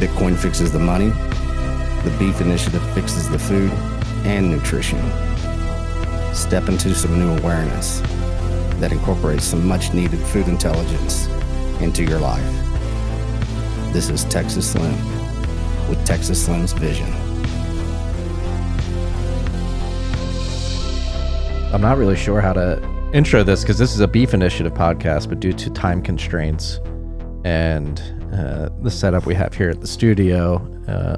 Bitcoin fixes the money. The Beef Initiative fixes the food and nutrition. Step into some new awareness that incorporates some much needed food intelligence into your life. This is Texas Slim with Texas Slim's vision. I'm not really sure how to intro this because this is a Beef Initiative podcast, but due to time constraints and the setup we have here at the studio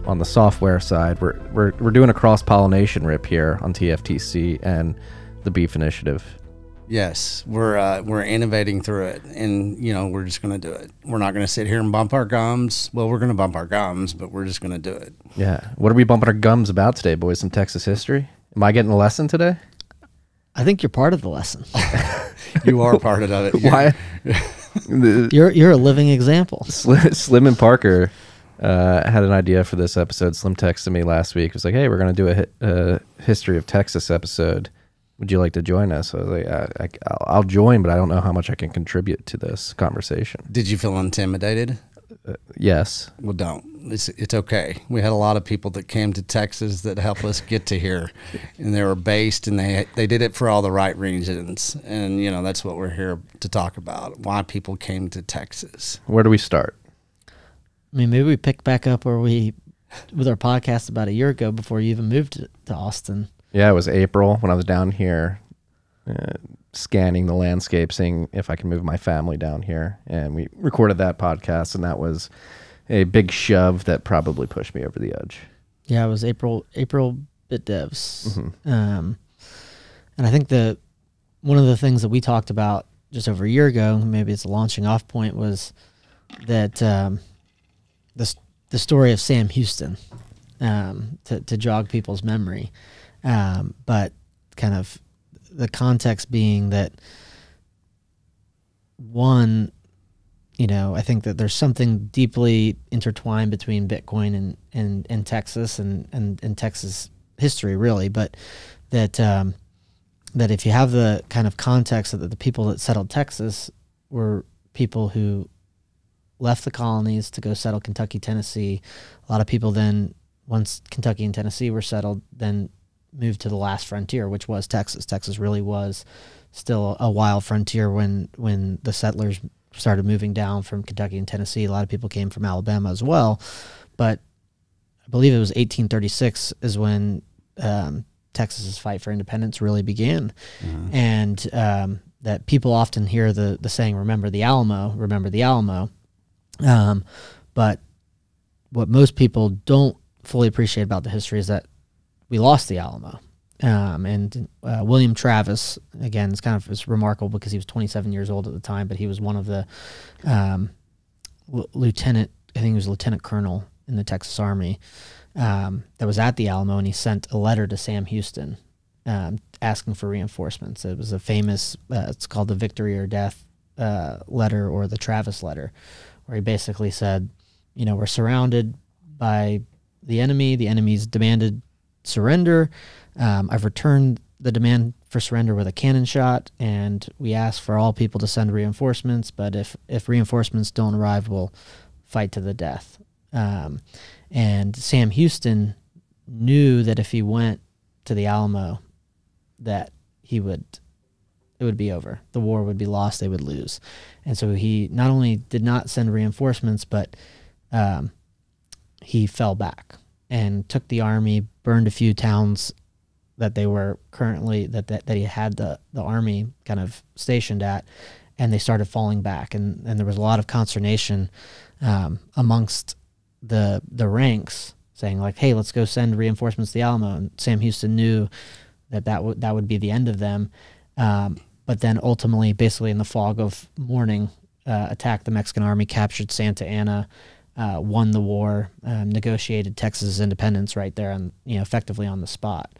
on the software side, we're doing a cross-pollination rip here on TFTC and the Beef Initiative. Yes, we're innovating through it, and we're just going to do it. We're not going to sit here and bump our gums. Well, we're going to bump our gums, but we're just going to do it. Yeah. What are we bumping our gums about today, boys? Some Texas history? Am I getting a lesson today? I think you're part of the lesson. You are part of it. Why? You're a living example. Slim and Parker had an idea for this episode. Slim texted me last week. It was like, hey, we're going to do a history of Texas episode. Would you like to join us? I was like, I'll join, but I don't know how much I can contribute to this conversation. Did you feel intimidated? Yes. Well, don't. It's okay. We had a lot of people that came to Texas that helped us get to here, and they were based, and they did it for all the right reasons. And, that's what we're here to talk about, why people came to Texas. Where do we start? I mean, maybe we pick back up where with our podcast about a year ago before you even moved to Austin. Yeah, it was April when I was down here scanning the landscape, seeing if I can move my family down here. And we recorded that podcast, and that was a big shove that probably pushed me over the edge. Yeah, it was April Bit Devs. Mm-hmm. And I think one of the things that we talked about just over a year ago, maybe it's a launching off point, was that the story of Sam Houston, to jog people's memory. But kind of the context being that, one, I think that there's something deeply intertwined between Bitcoin and Texas and Texas history, really. But that if you have the kind of context that the people that settled Texas were people who left the colonies to go settle Kentucky, Tennessee. A lot of people then, once Kentucky and Tennessee were settled, then moved to the last frontier, which was Texas. Texas really was still a wild frontier when the settlers started moving down from Kentucky and Tennessee. A lot of people came from Alabama as well, but I believe it was 1836 is when Texas's fight for independence really began. Mm-hmm. And that people often hear the saying, remember the Alamo. But what most people don't fully appreciate about the history is that we lost the Alamo. And William Travis, again, it's remarkable because he was 27 years old at the time, but he was one of the lieutenant colonel in the Texas Army that was at the Alamo, and he sent a letter to Sam Houston asking for reinforcements. It was a famous, it's called the Victory or Death letter, or the Travis letter, where he basically said, we're surrounded by the enemy. The enemy's demanded surrender. I've returned the demand for surrender with a cannon shot, and we ask for all people to send reinforcements, but if reinforcements don't arrive, we'll fight to the death. And Sam Houston knew that if he went to the Alamo, that it would be over. The war would be lost. They would lose. And so he not only did not send reinforcements, but he fell back and took the army, burned a few towns that they were currently, that he had the army kind of stationed at, and they started falling back. And there was a lot of consternation amongst the ranks, saying like, hey, let's go send reinforcements to the Alamo. And Sam Houston knew that would be the end of them. But then ultimately, basically in the fog of morning, attacked the Mexican army, captured Santa Ana, won the war, negotiated Texas' independence right there, and effectively on the spot.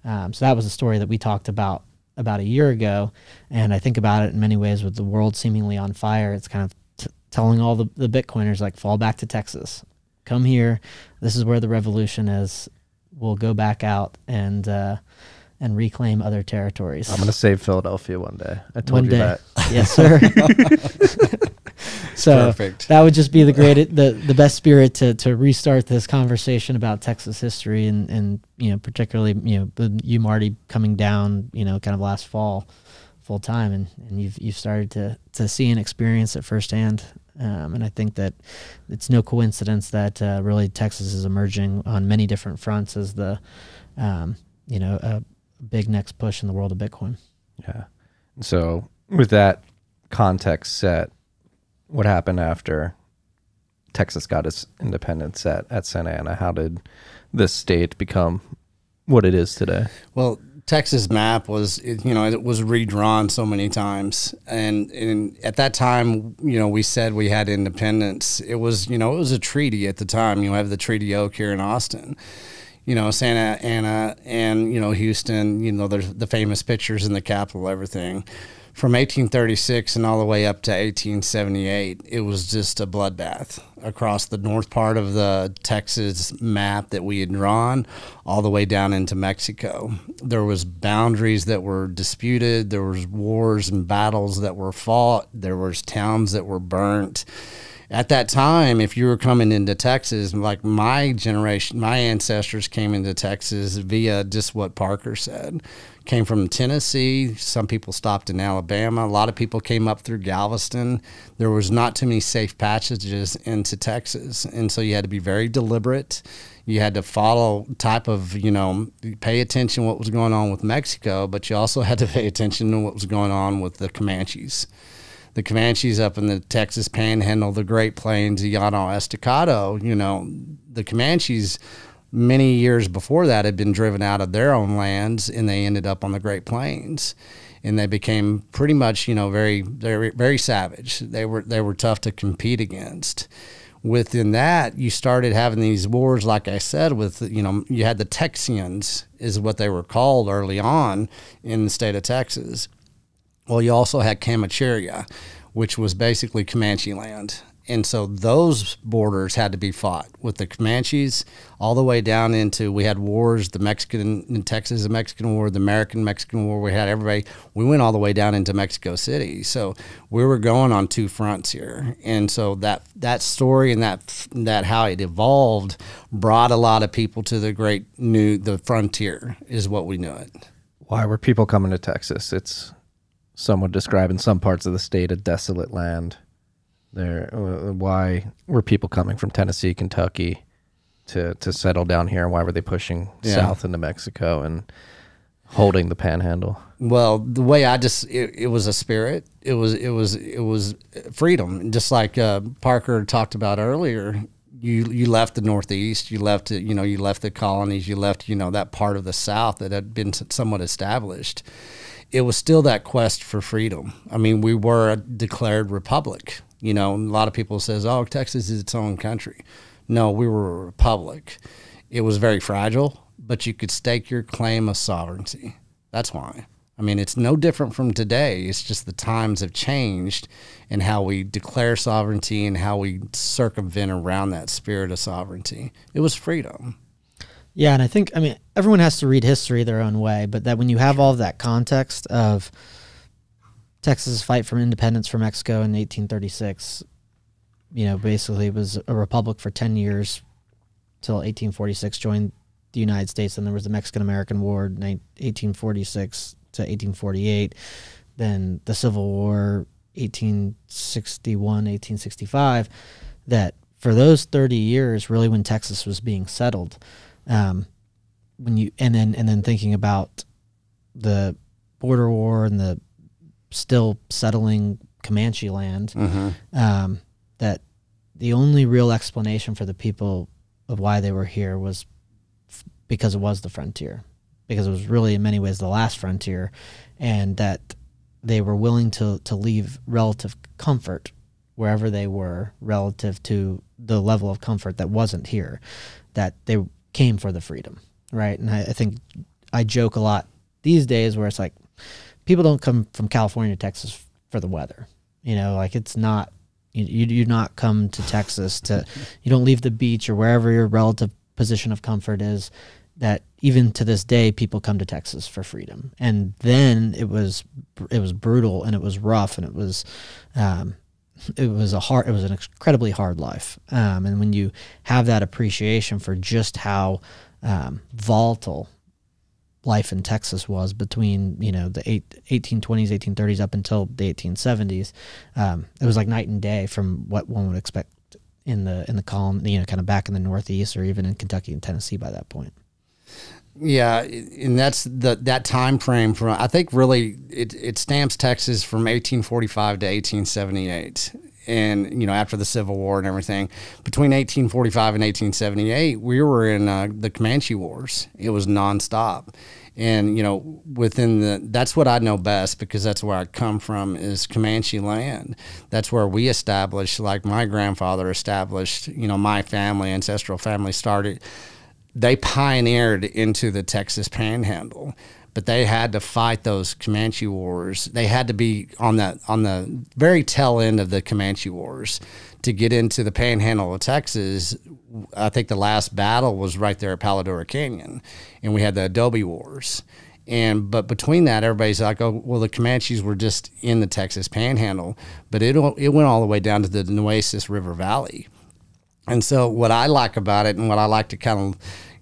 So that was a story that we talked about a year ago, and I think about it in many ways with the world seemingly on fire. It's kind of telling all the Bitcoiners, like, fall back to Texas, come here. This is where the revolution is. We'll go back out and reclaim other territories. I'm going to save Philadelphia one day. I told you that. Yes, sir. So Perfect. that would just be the best spirit to restart this conversation about Texas history and particularly you Marty coming down kind of last fall full time and you've started to see and experience it firsthand. And I think that it's no coincidence that really Texas is emerging on many different fronts as the a big next push in the world of Bitcoin. Yeah. So with that context set, what happened after Texas got its independence at Santa Ana? How did this state become what it is today? Well, Texas map was, it was redrawn so many times. And at that time, we said we had independence. It was, it was a treaty at the time. You have the Treaty Oak here in Austin. Santa Ana and, Houston, there's the famous pictures in the Capitol, everything. From 1836 and all the way up to 1878, it was just a bloodbath across the north part of the Texas map that we had drawn all the way down into Mexico. There was boundaries that were disputed. There was wars and battles that were fought. There was towns that were burnt. At that time, if you were coming into Texas, like my generation, my ancestors came into Texas via just what Parker said. Came from Tennessee. Some people stopped in Alabama. A lot of people came up through Galveston. There was not too many safe passages into Texas. And so you had to be very deliberate. You had to follow type of, pay attention to what was going on with Mexico, but you also had to pay attention to what was going on with the Comanches. The Comanches up in the Texas Panhandle, the Great Plains, the Llano Estacado, the Comanches many years before that had been driven out of their own lands and they ended up on the Great Plains. And they became pretty much, very, very, very savage. They were tough to compete against. Within that, you started having these wars, like I said, with, you had the Texians is what they were called early on in the state of Texas. Well, you also had Camacheria, which was basically Comanche land. And so those borders had to be fought with the Comanches all the way down into, we had wars, the Mexican in Texas, the Mexican War, the American-Mexican War. We had everybody. We went all the way down into Mexico City. So we were going on two fronts here. And so that story and that how it evolved brought a lot of people to the frontier is what we knew it. Why were people coming to Texas? It's some would describe in some parts of the state a desolate land. Why were people coming from Tennessee, Kentucky to settle down here? Why were they pushing south into Mexico and holding the Panhandle? Well, the way it was a spirit. It was freedom. Just like Parker talked about earlier. You left the Northeast. You left it. You left the colonies. You left that part of the South that had been somewhat established. It was still that quest for freedom. I mean, we were a declared republic. A lot of people says, "Oh, Texas is its own country." No, we were a republic. It was very fragile, but you could stake your claim of sovereignty. That's why. I mean, it's no different from today. It's just the times have changed and how we declare sovereignty and how we circumvent around that spirit of sovereignty. It was freedom. Yeah, and I think, everyone has to read history their own way, but that when you have all of that context of Texas' fight for independence from Mexico in 1836, basically it was a republic for 10 years till 1846, joined the United States, and there was the Mexican-American War, 1846 to 1848, then the Civil War, 1861, 1865, that for those 30 years, really when Texas was being settled, and then thinking about the border war and the still settling Comanche land, that the only real explanation for the people of why they were here was because it was the frontier, because it was really in many ways the last frontier, and that they were willing to leave relative comfort wherever they were relative to the level of comfort that wasn't here, that they came for the freedom, right? And I think I joke a lot these days where it's like, people don't come from California to Texas for the weather. It's not, you do not come to Texas you don't leave the beach or wherever your relative position of comfort is, that even to this day, people come to Texas for freedom. And then it was brutal and it was rough and it was, it was an incredibly hard life. And when you have that appreciation for just how volatile life in Texas was between, you know, the 1820s, 1830s up until the 1870s, it was like night and day from what one would expect in the column, you know, kind of back in the Northeast or even in Kentucky and Tennessee by that point. Yeah, and that's that time frame from, I think really it stamps Texas from 1845 to 1878. And, you know, after the Civil War and everything, between 1845 and 1878, we were in the Comanche Wars. It was nonstop. And, you know, that's what I know best, because that's where I come from, is Comanche land. That's where we established, like my grandfather established, you know, my family, ancestral family started. They pioneered into the Texas Panhandle, but they had to fight those Comanche Wars. They had to be on the very tail end of the Comanche Wars to get into the Panhandle of Texas. I think the last battle was right there at Paladora Canyon, and we had the Adobe Wars. But between that, everybody's like, oh, well, the Comanches were just in the Texas Panhandle, but it went all the way down to the Nueces River Valley. And so what I like about it, and what I like to kind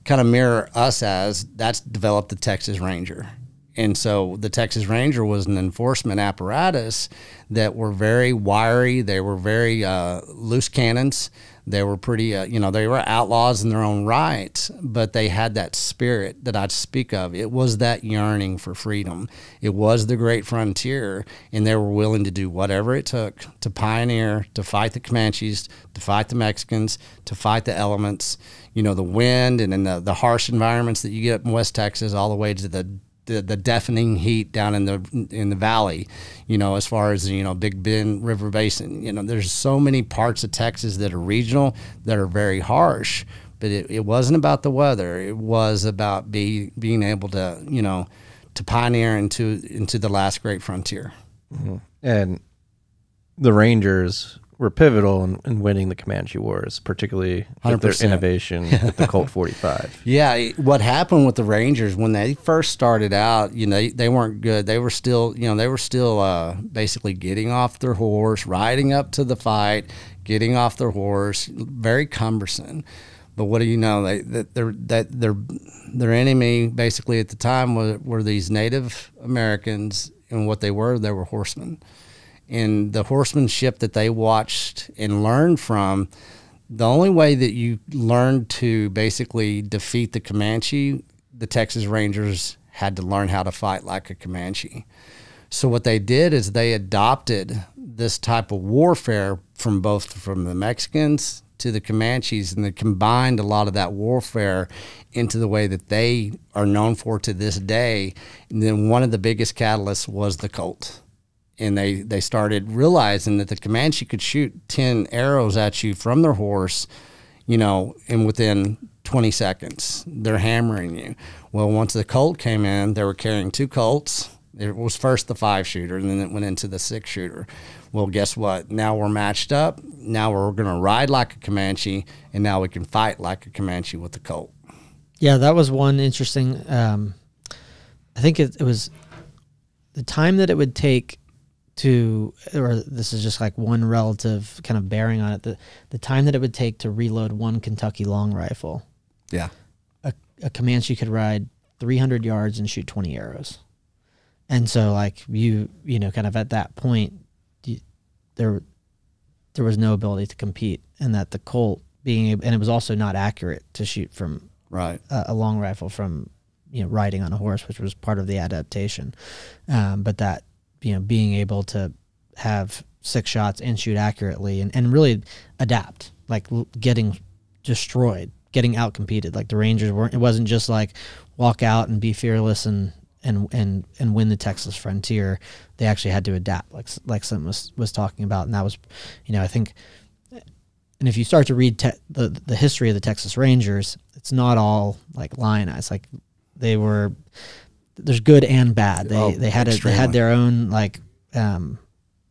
of mirror us as, that's developed the Texas Ranger. And so the Texas Ranger was an enforcement apparatus that were very wiry. They were very loose cannons. They were pretty, you know, they were outlaws in their own right, but they had that spirit that I speak of. It was that yearning for freedom. It was the great frontier, and they were willing to do whatever it took to pioneer, to fight the Comanches, to fight the Mexicans, to fight the elements, you know, the wind and then the harsh environments that you get up in West Texas, all the way to the deafening heat down in the valley, you know, as far as, you know, Big Bend River Basin. You know, there's so many parts of Texas that are regional, that are very harsh, but it wasn't about the weather. It was about being able to, you know, to pioneer into the last great frontier. Mm-hmm. And the Rangers were pivotal in winning the Comanche Wars, particularly with their 100%. innovation with the Colt 45. Yeah, what happened with the Rangers when they first started out, you know, they weren't good. They were still basically getting off their horse, riding up to the fight, getting off their horse, very cumbersome. But what do you know? Their enemy basically at the time were these Native Americans, and what they were horsemen. And the horsemanship that they watched and learned from, the only way that you learned to basically defeat the Comanche, the Texas Rangers had to learn how to fight like a Comanche. So what they did is they adopted this type of warfare from the Mexicans to the Comanches, and they combined a lot of that warfare into the way that they are known for to this day. And then one of the biggest catalysts was the Colt. And they started realizing that the Comanche could shoot 10 arrows at you from their horse, you know, and within 20 seconds, they're hammering you. Well, once the Colt came in, they were carrying 2 Colts. It was first the 5-shooter, and then it went into the 6-shooter. Well, guess what? Now we're matched up. Now we're going to ride like a Comanche, and now we can fight like a Comanche with the Colt. Yeah, that was one interesting. I think it was the time that it would take or this is just like one relative kind of bearing on it, the time that it would take to reload one Kentucky long rifle. Yeah. A Comanche could ride 300 yards and shoot 20 arrows. And so like you know, kind of at that point, there was no ability to compete, and that the Colt being able, and it was also not accurate to shoot from a long rifle from, you know, riding on a horse, which was part of the adaptation. But that, you know, being able to have 6 shots and shoot accurately and really adapt, like getting destroyed, getting out-competed. Like the Rangers weren't, it wasn't just like walk out and be fearless and win the Texas frontier. They actually had to adapt, like Slim was talking about. And that was, you know, I think, and if you start to read the history of the Texas Rangers, it's not all like lionized. Like there's good and bad. They had their own like kind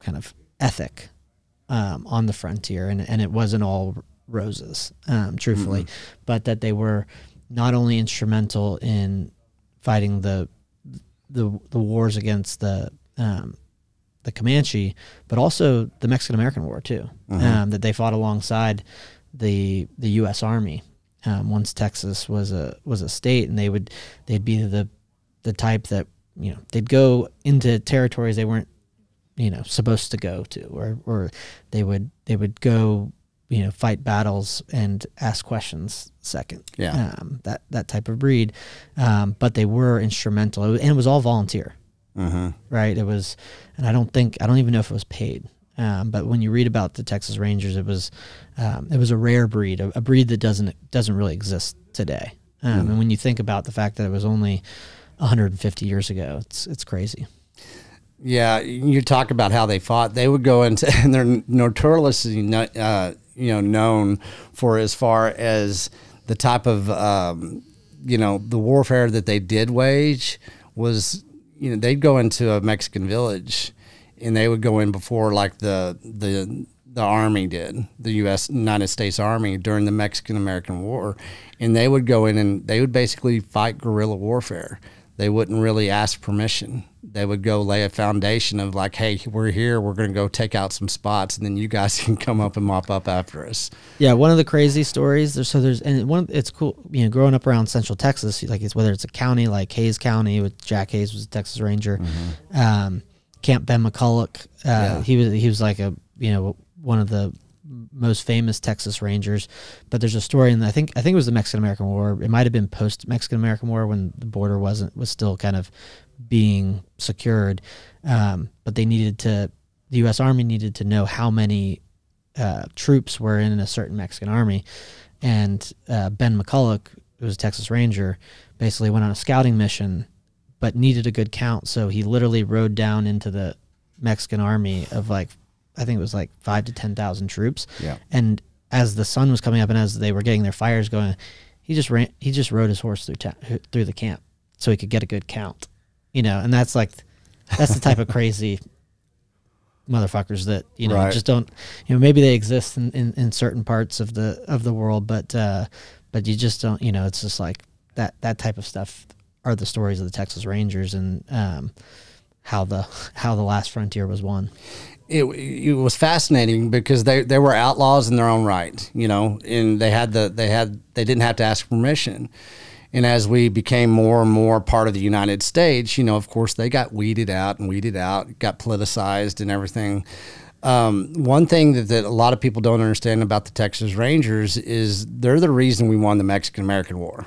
of ethic on the frontier, and it wasn't all roses, truthfully, but that they were not only instrumental in fighting the wars against the the Comanche, but also the Mexican-American War too, that they fought alongside the U.S. Army. Once Texas was a state, and they'd be the type that, you know, they'd go into territories they weren't, you know, supposed to go to, or they would go, you know, fight battles and ask questions second. Yeah. That type of breed. But they were instrumental, and it was all volunteer. Right. It was, and I don't even know if it was paid. But when you read about the Texas Rangers, it was a rare breed, a breed that doesn't really exist today. And when you think about the fact that it was only 150 years ago, it's crazy. Yeah, you talk about how they fought. They would go into, and they're notoriously, known for, as far as the type of, the warfare that they did wage was, you know, they'd go into a Mexican village, and they would go in before, like the Army did, the United States Army during the Mexican-American War, and they would go in and they would basically fight guerrilla warfare. They wouldn't really ask permission. They would go lay a foundation of like, hey, we're here, we're going to go take out some spots, and then you guys can come up and mop up after us. Yeah, one of the crazy stories. It's cool, you know, growing up around Central Texas, like whether it's a county like Hayes County, with Jack Hayes was a Texas Ranger, Camp Ben McCulloch. He was like one of the most famous Texas Rangers. But there's a story, and I think it was the Mexican-American War. It might have been post-Mexican-American War, when the border was still kind of being secured. But the U.S. Army needed to know how many troops were in a certain Mexican army. And Ben McCulloch, who was a Texas Ranger, basically went on a scouting mission, but needed a good count. So he literally rode down into the Mexican army of I think it was 5,000 to 10,000 troops. Yeah. And as the sun was coming up and as they were getting their fires going, he just rode his horse through the camp so he could get a good count. You know, and that's the type of crazy motherfuckers that, you know, just don't, you know, maybe they exist in certain parts of the world, but you just don't, you know, it's just like that type of stuff are the stories of the Texas Rangers, and how the last frontier was won. It was fascinating because they were outlaws in their own right, you know, and they didn't have to ask permission. And as we became more and more part of the United States, you know, of course, they got weeded out, got politicized and everything. One thing that a lot of people don't understand about the Texas Rangers is they're the reason we won the Mexican-American War.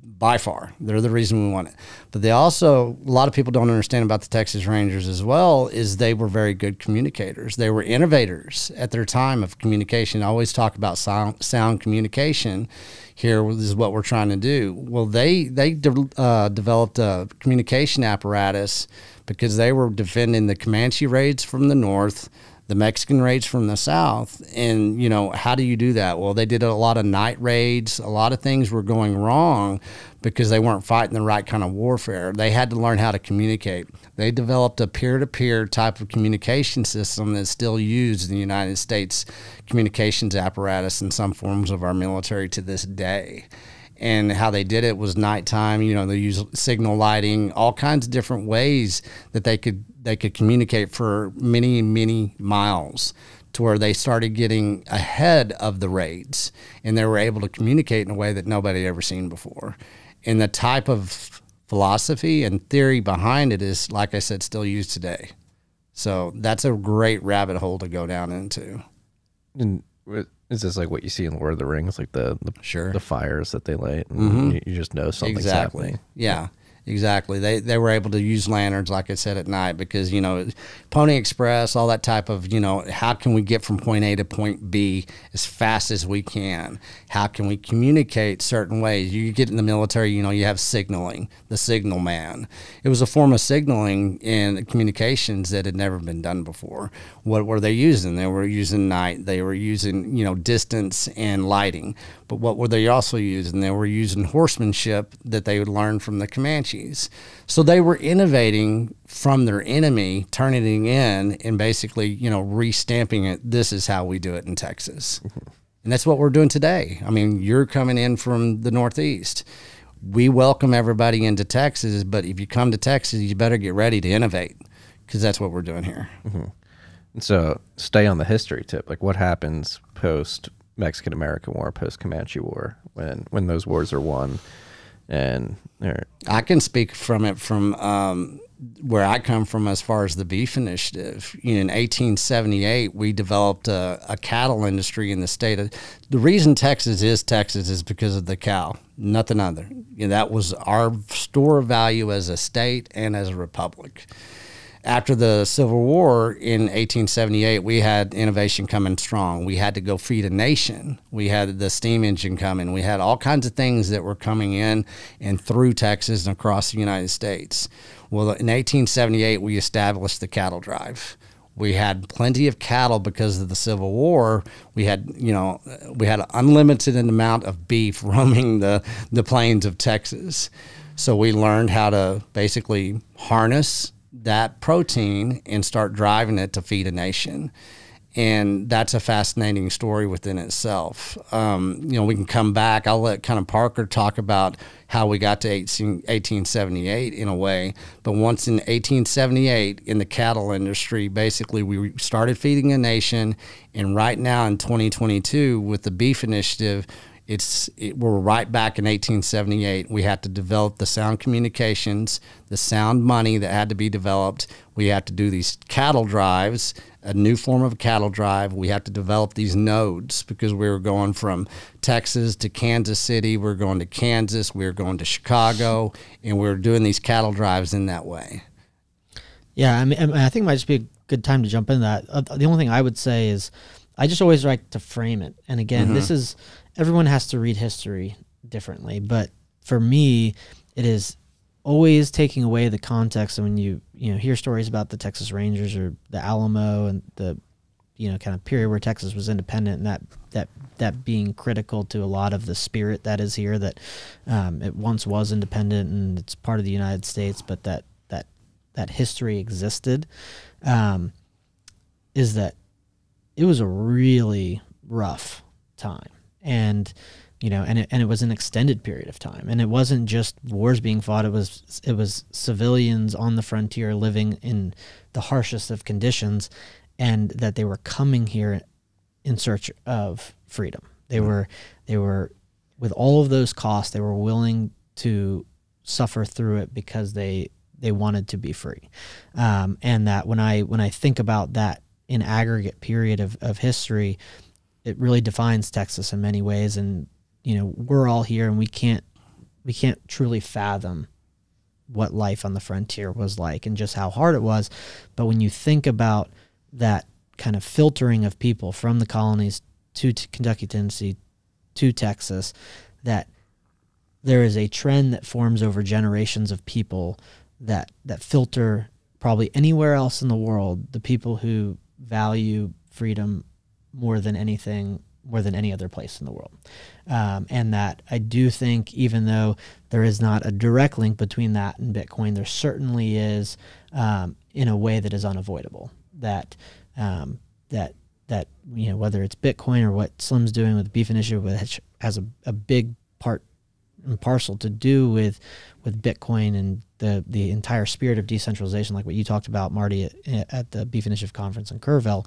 By far, they're the reason we won it. But a lot of people don't understand about the Texas Rangers as well, is they were very good communicators. They were innovators at their time of communication. I always talk about sound communication. Here is what we're trying to do. Well, they developed a communication apparatus because they were defending the Comanche raids from the north, the Mexican raids from the south. And, you know, how do you do that? Well, they did a lot of night raids. A lot of things were going wrong because they weren't fighting the right kind of warfare. They had to learn how to communicate. They developed a peer-to-peer type of communication system that's still used in the United States communications apparatus in some forms of our military to this day. And how they did it was nighttime. You know, they used signal lighting, all kinds of different ways that they could communicate for many, many miles, to where they started getting ahead of the raids, and they were able to communicate in a way that nobody had ever seen before. And the type of philosophy and theory behind it is, like I said, still used today. So that's a great rabbit hole to go down into. And is this like what you see in Lord of the Rings, like the fires that they light, and you just know something's happening? Yeah, exactly. They were able to use lanterns, like I said, at night, because, you know, Pony Express, all that type of, you know, how can we get from point A to point B as fast as we can? How can we communicate certain ways? You get in the military, you know, you have signaling, the signal man. It was a form of signaling and communications that had never been done before. What were they using? They were using night. They were using, you know, distance and lighting. But what were they also using? They were using horsemanship that they would learn from the Comanches. So they were innovating from their enemy, turning it in, and basically, you know, restamping it. This is how we do it in Texas. And that's what we're doing today. I mean, you're coming in from the Northeast. We welcome everybody into Texas, but if you come to Texas, you better get ready to innovate, because that's what we're doing here. And so stay on the history tip. Like, what happens post Mexican American War, post Comanche War, when those wars are won? And I can speak from it from where I come from as far as the beef initiative. In 1878, we developed a cattle industry in the state. The reason Texas is because of the cow, nothing other. That was our store of value as a state and as a republic. After the Civil War in 1878, we had innovation coming strong. We had to go feed a nation. We had the steam engine coming. We had all kinds of things that were coming in and through Texas and across the United States. Well, in 1878, we established the cattle drive. We had plenty of cattle because of the Civil War. We had an unlimited amount of beef roaming the plains of Texas. So we learned how to basically harness that protein and start driving it to feed a nation. And that's a fascinating story within itself. We can come back. I'll let kind of Parker talk about how we got to 1878 in a way. But once in 1878 in the cattle industry, basically we started feeding a nation. And right now in 2022 with the beef initiative, we're right back in 1878. We had to develop the sound communications, the sound money that had to be developed. We had to do these cattle drives, a new form of cattle drive. We had to develop these nodes because we were going from Texas to Kansas City. We were going to Kansas. We were going to Chicago, and we were doing these cattle drives in that way. Yeah, I mean, I think it might just be a good time to jump into that. The only thing I would say is I just always like to frame it. And again, this is, everyone has to read history differently. But for me, it is always taking away the context. And when you hear stories about the Texas Rangers or the Alamo and the, kind of period where Texas was independent, and that being critical to a lot of the spirit that is here, that it once was independent and it's part of the United States, but that history existed, is that it was a really rough time. And it was an extended period of time, and it wasn't just wars being fought. It was civilians on the frontier living in the harshest of conditions, and that they were coming here in search of freedom. They were with all of those costs, they were willing to suffer through it because they wanted to be free. And that when I think about that in aggregate period of history, it really defines Texas in many ways. And we're all here, and we can't truly fathom what life on the frontier was like and just how hard it was. But when you think about that kind of filtering of people from the colonies to Kentucky, Tennessee, to Texas, that there is a trend that forms over generations of people that filter probably anywhere else in the world, the people who value freedom more than anything, more than any other place in the world. And that I do think, even though there is not a direct link between that and Bitcoin, there certainly is, in a way that is unavoidable. That whether it's Bitcoin or what Slim's doing with the Beef Initiative, which has a big part and parcel to do with Bitcoin and the entire spirit of decentralization, like what you talked about, Marty, at the Beef Initiative conference in Kerrville,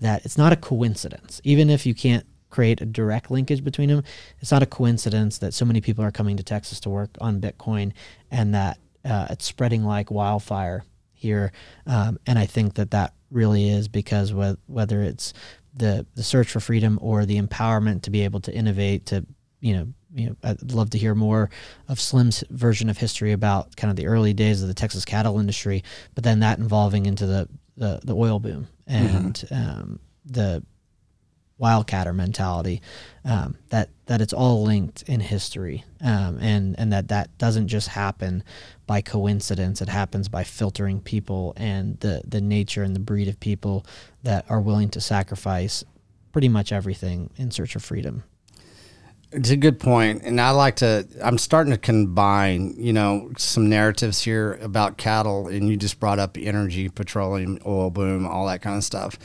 that it's not a coincidence. Even if you can't create a direct linkage between them, it's not a coincidence that so many people are coming to Texas to work on Bitcoin, and that it's spreading like wildfire here. And I think that really is because whether it's the search for freedom or the empowerment to be able to innovate, to I'd love to hear more of Slim's version of history about kind of the early days of the Texas cattle industry, but then that involving into the oil boom and the wildcatter mentality, that it's all linked in history, and that doesn't just happen by coincidence. It happens by filtering people and the nature and the breed of people that are willing to sacrifice pretty much everything in search of freedom. It's a good point. And I'm starting to combine, some narratives here about cattle, and you just brought up energy, petroleum, oil boom, all that kind of stuff.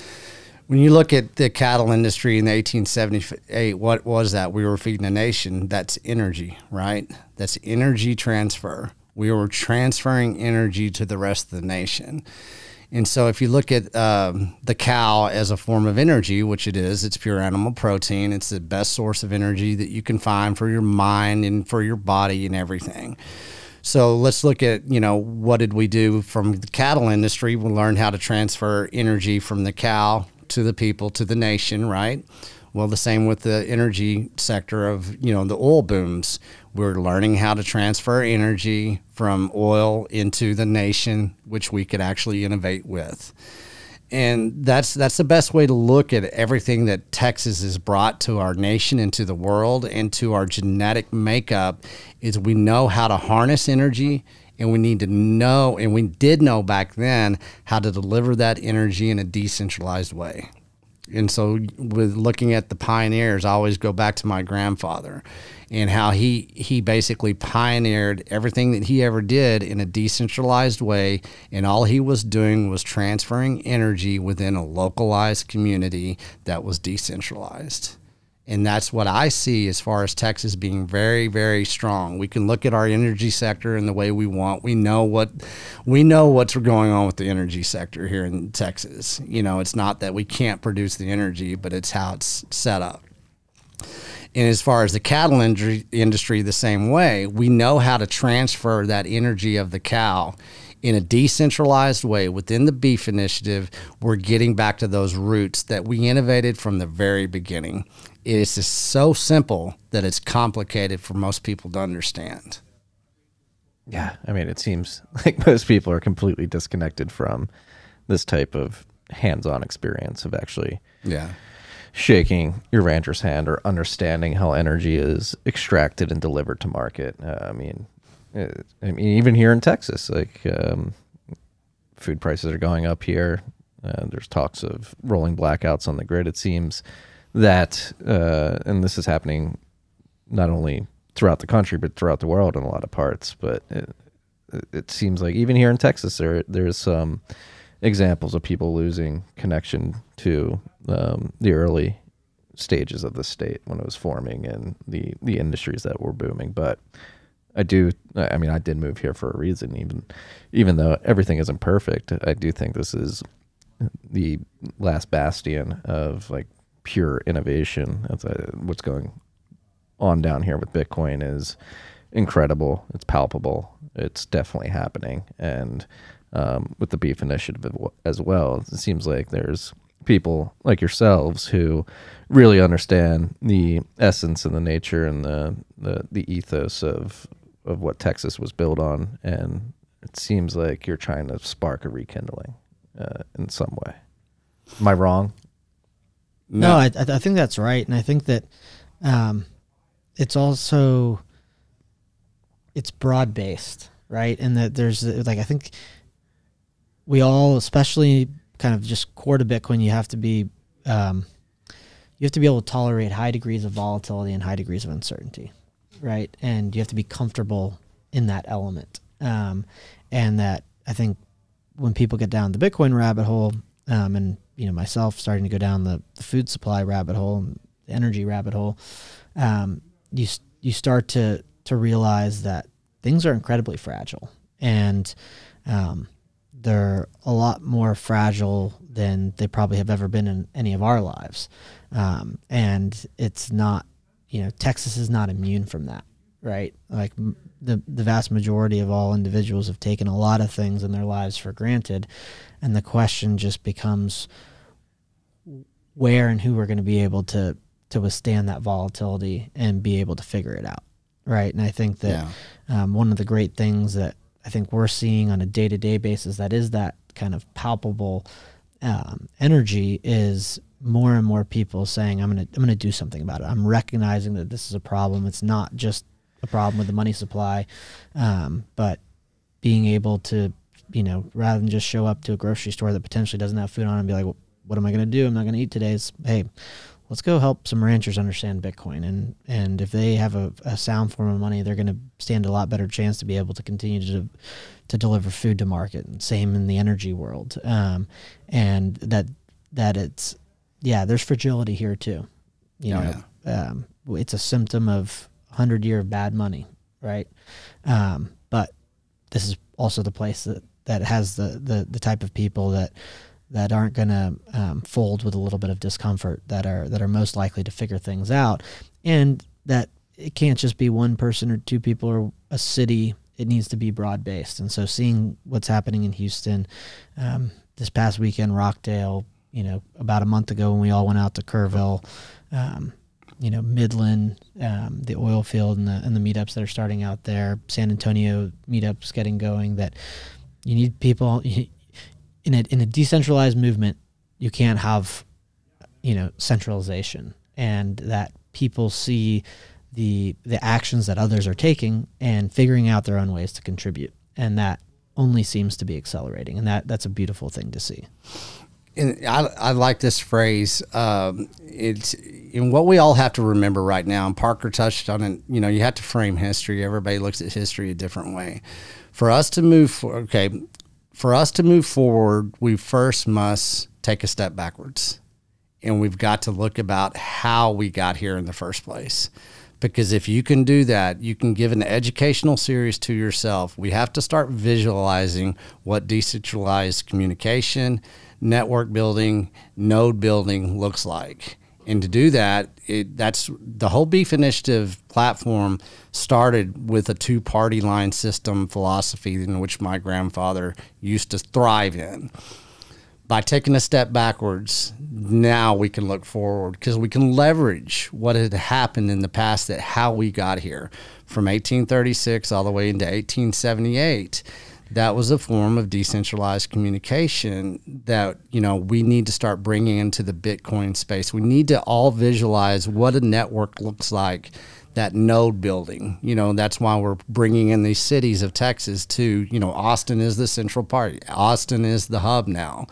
When you look at the cattle industry in the 1878, what was that? We were feeding a nation. That's energy, right? That's energy transfer. We were transferring energy to the rest of the nation. And so if you look at the cow as a form of energy, which it is, it's pure animal protein. It's the best source of energy that you can find for your mind and for your body and everything. So let's look at, what did we do from the cattle industry? We learned how to transfer energy from the cow to the people, to the nation, right? Well, the same with the energy sector of, the oil booms. We're learning how to transfer energy from oil into the nation, which we could actually innovate with. And that's the best way to look at everything that Texas has brought to our nation and to the world and to our genetic makeup is we know how to harness energy, and we need to know, and we did know back then, how to deliver that energy in a decentralized way. And so with looking at the pioneers, I always go back to my grandfather and how he basically pioneered everything that he ever did in a decentralized way. And all he was doing was transferring energy within a localized community that was decentralized. And that's what I see as far as Texas being very, very strong. We can look at our energy sector in the way we want. We know what's going on with the energy sector here in Texas. It's not that we can't produce the energy, but it's how it's set up. And as far as the cattle industry, the same way. We know how to transfer that energy of the cow in a decentralized way within the beef initiative. We're getting back to those roots that we innovated from the very beginning. It's just so simple that it's complicated for most people to understand. Yeah, I mean, it seems like most people are completely disconnected from this type of hands-on experience of actually shaking your rancher's hand or understanding how energy is extracted and delivered to market. I mean, even here in Texas, food prices are going up here. There's talks of rolling blackouts on the grid. It seems that, and this is happening not only throughout the country, but throughout the world in a lot of parts. But it seems like even here in Texas, there's some examples of people losing connection to the early stages of the state when it was forming and the industries that were booming. But I did move here for a reason, even though everything isn't perfect. I do think this is the last bastion of pure innovation. What's going on down here with Bitcoin is incredible. It's palpable. It's definitely happening. And with the beef initiative as well, it seems like there's people like yourselves who really understand the essence and the nature and the ethos of what Texas was built on. And it seems like you're trying to spark a rekindling in some way. Am I wrong? No, I think that's right. And I think that it's also, it's broad-based, right? And that there's, I think we all, especially kind of just core to Bitcoin, you have to be able to tolerate high degrees of volatility and high degrees of uncertainty, right? And you have to be comfortable in that element. And that I think when people get down the Bitcoin rabbit hole, and myself starting to go down the food supply rabbit hole and the energy rabbit hole, you start to realize that things are incredibly fragile, and they're a lot more fragile than they probably have ever been in any of our lives. And it's not, Texas is not immune from that, right? The vast majority of all individuals have taken a lot of things in their lives for granted. And the question just becomes where and who are going to be able to withstand that volatility and be able to figure it out, right? And I think that one of the great things that I think we're seeing on a day-to-day basis that is that kind of palpable energy is more and more people saying, I'm gonna do something about it. I'm recognizing that this is a problem. It's not just a problem with the money supply, but being able to, rather than just show up to a grocery store that potentially doesn't have food on it and be like, well, what am I going to do? I'm not going to eat today. It's, hey, let's go help some ranchers understand Bitcoin. And if they have a sound form of money, they're going to stand a lot better chance to be able to continue to deliver food to market. And same in the energy world. And that it's, there's fragility here too. It's a symptom of 100 years of bad money, right? But this is also the place that that has the type of people that aren't going to fold with a little bit of discomfort, that are most likely to figure things out, and that it can't just be one person or two people or a city. It needs to be broad based. And so seeing what's happening in Houston, this past weekend, Rockdale, about a month ago when we all went out to Kerrville, Midland, the oil field and the meetups that are starting out there, San Antonio meetups getting going, that you need people in a decentralized movement. You can't have, centralization, and that people see the actions that others are taking and figuring out their own ways to contribute. And that only seems to be accelerating. And that's a beautiful thing to see. And I like this phrase. It's in what we all have to remember right now. And Parker touched on it. You have to frame history. Everybody looks at history a different way. For us to move forward, we first must take a step backwards, and we've got to look about how we got here in the first place. Because if you can do that, you can give an educational series to yourself. We have to start visualizing what decentralized communication, network building, node building looks like. And to do that, that's the whole Beef Initiative platform started with a two-party line system philosophy in which my grandfather used to thrive in. By taking a step backwards, now we can look forward, because we can leverage what had happened in the past, that how we got here from 1836 all the way into 1878. That was a form of decentralized communication that, we need to start bringing into the Bitcoin space. We need to all visualize what a network looks like, that node building. That's why we're bringing in these cities of Texas too. Austin is the central part. Austin is the hub now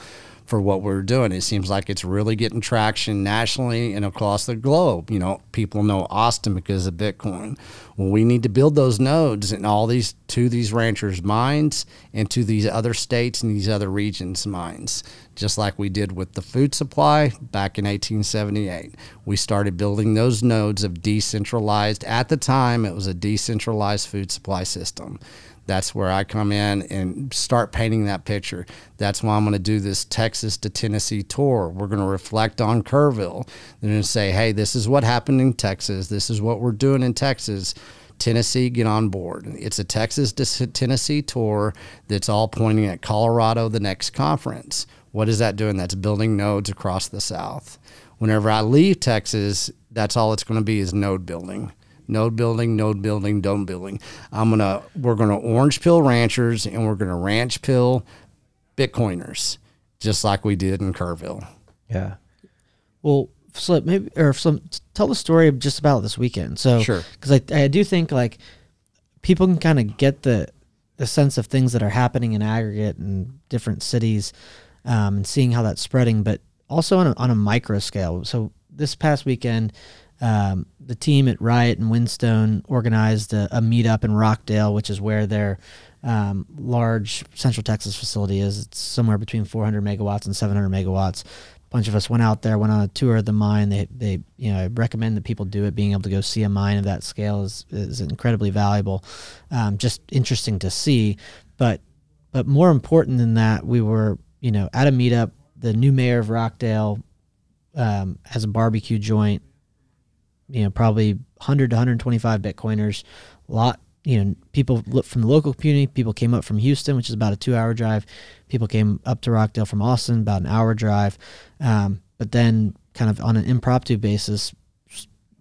for what we're doing. It seems like it's really getting traction nationally and across the globe. People know Austin because of Bitcoin. Well, we need to build those nodes in all these, to these ranchers' minds and to these other states and these other regions' minds, just like we did with the food supply back in 1878. We started building those nodes of decentralized, at the time it was a decentralized food supply system. That's where I come in and start painting that picture. That's why I'm going to do this Texas to Tennessee tour. We're going to reflect on Kerrville. They're going to say, hey, this is what happened in Texas. This is what we're doing in Texas. Tennessee, get on board. It's a Texas to Tennessee tour that's all pointing at Colorado, the next conference. What is that doing? That's building nodes across the South. Whenever I leave Texas, that's all it's going to be, is node building. Node building, node building, dome building. We're gonna orange pill ranchers, and we're gonna ranch pill Bitcoiners, just like we did in Kerrville. Yeah. Well, Slip, tell the story just about this weekend. So, sure, because I do think like people can kind of get the sense of things that are happening in aggregate in different cities, and seeing how that's spreading, but also on a micro scale. So this past weekend, the team at Riot and Windstone organized a meetup in Rockdale, which is where their large Central Texas facility is. It's somewhere between 400 megawatts and 700 megawatts. A bunch of us went out there, went on a tour of the mine. They I recommend that people do it. Being able to go see a mine of that scale is incredibly valuable. Just interesting to see. But more important than that, we were at a meetup. The new mayor of Rockdale has a barbecue joint. Probably 100 to 125 Bitcoiners. A lot, people from the local community. People came up from Houston, which is about a 2-hour drive. People came up to Rockdale from Austin, about an hour drive. But then, kind of on an impromptu basis,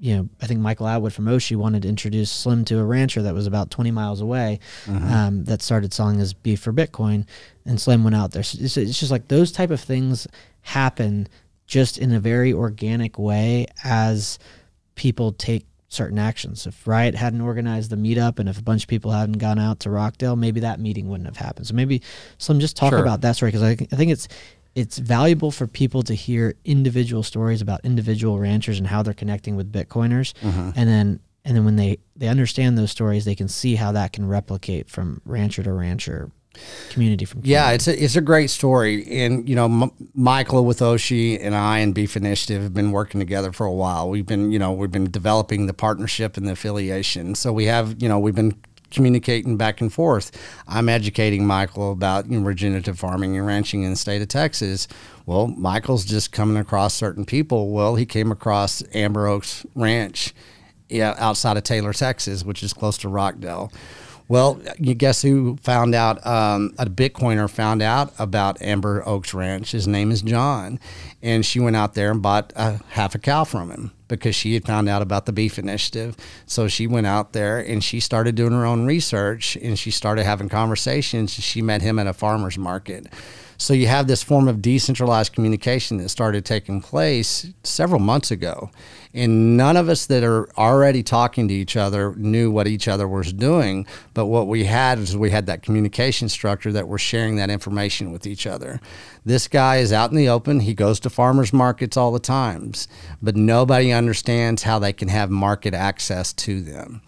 I think Michael Atwood from Oshie wanted to introduce Slim to a rancher that was about 20 miles away, that started selling his beef for Bitcoin, and Slim went out there. So it's just like those type of things happen just in a very organic way as people take certain actions. If Riot hadn't organized the meetup, and if a bunch of people hadn't gone out to Rockdale, maybe that meeting wouldn't have happened. So maybe Slim, just talk about that story, because I think it's valuable for people to hear individual stories about individual ranchers and how they're connecting with Bitcoiners, and then when they understand those stories, they can see how that can replicate from rancher to rancher, community from community. Yeah, it's a great story. And Michael with Oshie and I and Beef Initiative have been working together for a while. We've been developing the partnership and the affiliation. So we've been communicating back and forth. I'm educating Michael about regenerative farming and ranching in the state of Texas. Well, Michael's just coming across certain people. Well, he came across Amber Oaks Ranch outside of Taylor, Texas, which is close to Rockdale. Well, you guess who found out, a Bitcoiner found out about Amber Oaks Ranch. His name is John. And she went out there and bought half a cow from him because she had found out about the beef initiative. So she went out there and she started doing her own research and she started having conversations. She met him at a farmer's market. So you have this form of decentralized communication that started taking place several months ago. And none of us that are already talking to each other knew what each other was doing. But what we had is we had that communication structure that we're sharing that information with each other. This guy is out in the open. He goes to farmers markets all the times, but nobody understands how they can have market access to them.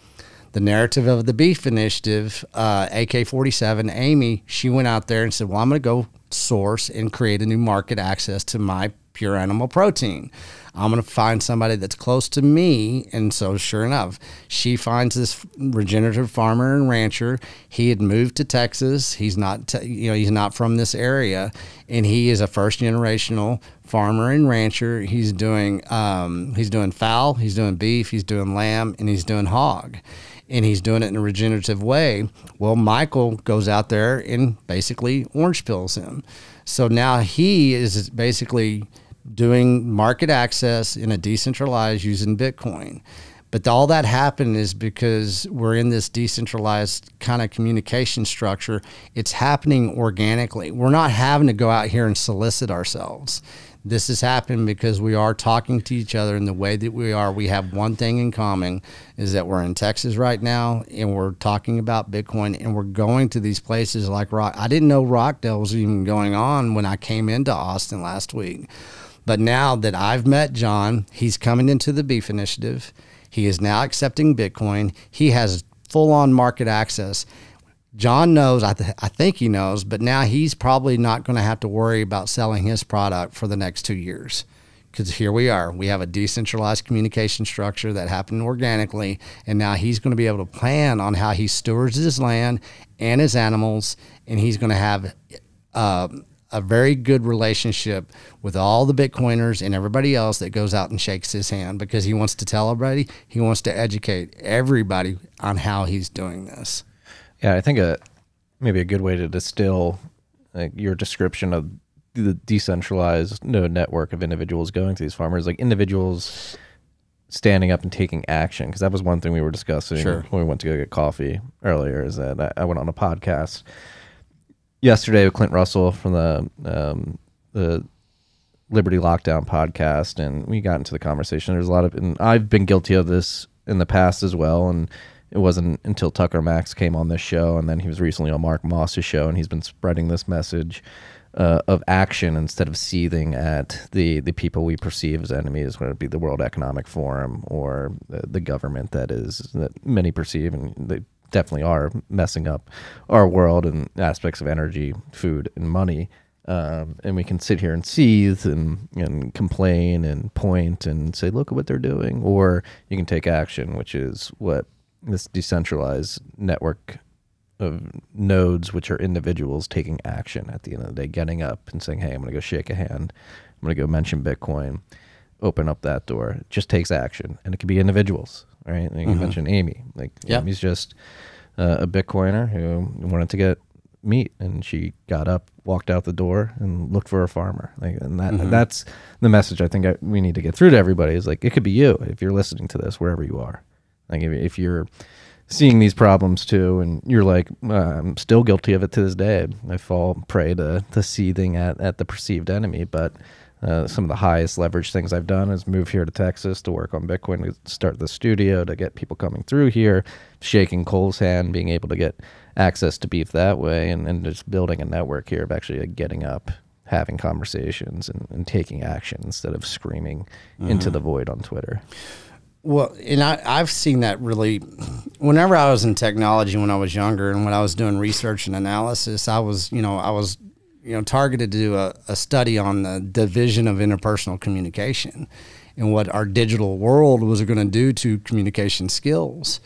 The narrative of the beef initiative, AK-47, Amy, she went out there and said, well, I'm going to go source and create a new market access to my pure animal protein. I'm going to find somebody that's close to me. And so sure enough, she finds this regenerative farmer and rancher. He had moved to Texas. He's not, he's not from this area. And he is a first generational farmer and rancher. He's doing fowl, he's doing beef, he's doing lamb, and he's doing hog. And he's doing it in a regenerative way. Well, Michael goes out there and basically orange pills him. So now he is basically doing market access in a decentralized using Bitcoin. But all that happened is because we're in this decentralized kind of communication structure. It's happening organically. We're not having to go out here and solicit ourselves. This has happened because we are talking to each other in the way that we are. We have one thing in common is that we're in Texas right now and we're talking about Bitcoin and we're going to these places like I didn't know Rockdale was even going on when I came into Austin last week. But now that I've met John, he's coming into the beef initiative. He is now accepting Bitcoin. He has full-on market access. John knows, I think he knows, but now he's probably not going to have to worry about selling his product for the next 2 years. Because here we are. We have a decentralized communication structure that happened organically, and now he's going to be able to plan on how he stewards his land and his animals, and he's going to have a very good relationship with all the Bitcoiners and everybody else that goes out and shakes his hand because he wants to tell everybody, he wants to educate everybody on how he's doing this. Yeah, I think maybe a good way to distill your description of the decentralized network of individuals going to these farmers, like individuals standing up and taking action, because that was one thing we were discussing when we went to go get coffee earlier, is that I went on a podcast yesterday with Clint Russell from the Liberty Lockdown podcast, and we got into the conversation. There's a lot of, and I've been guilty of this in the past as well, and it wasn't until Tucker Max came on this show, and then he was recently on Mark Moss's show, and he's been spreading this message of action instead of seething at the people we perceive as enemies, whether it be the World Economic Forum or the government that many perceive, and they definitely are messing up our world and aspects of energy, food, and money. And we can sit here and seethe and complain and point and say, look at what they're doing. Or you can take action, which is what this decentralized network of nodes, which are individuals taking action at the end of the day, getting up and saying, hey, I'm going to go shake a hand. I'm going to go mention Bitcoin, open up that door. It just takes action. And it could be individuals, right? And you mentioned Amy. Amy's just a Bitcoiner who wanted to get meat, and she got up, walked out the door, and looked for a farmer. That's the message I think we need to get through to everybody, is it could be you if you're listening to this, wherever you are. If you're seeing these problems too, and you're like, I'm still guilty of it to this day. I fall prey to seething at the perceived enemy. But some of the highest leverage things I've done is move here to Texas to work on Bitcoin, to start the studio, to get people coming through here, shaking Cole's hand, being able to get access to beef that way, and just building a network here of actually getting up, having conversations, and taking action instead of screaming into the void on Twitter. Well, and I've seen that really, whenever I was in technology when I was younger, and when I was doing research and analysis, I was targeted to do a study on the division of interpersonal communication and what our digital world was going to do to communication skills.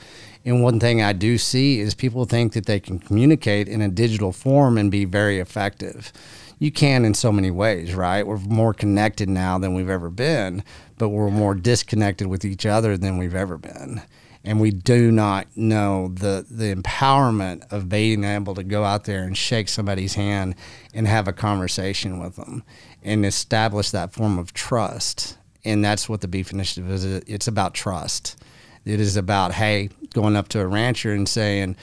And one thing I do see is people think that they can communicate in a digital form and be very effective. You can in so many ways, right? We're more connected now than we've ever been, but we're more disconnected with each other than we've ever been. And we do not know the empowerment of being able to go out there and shake somebody's hand and have a conversation with them and establish that form of trust. And that's what the Beef Initiative is. It's about trust. It is about, hey, going up to a rancher and saying,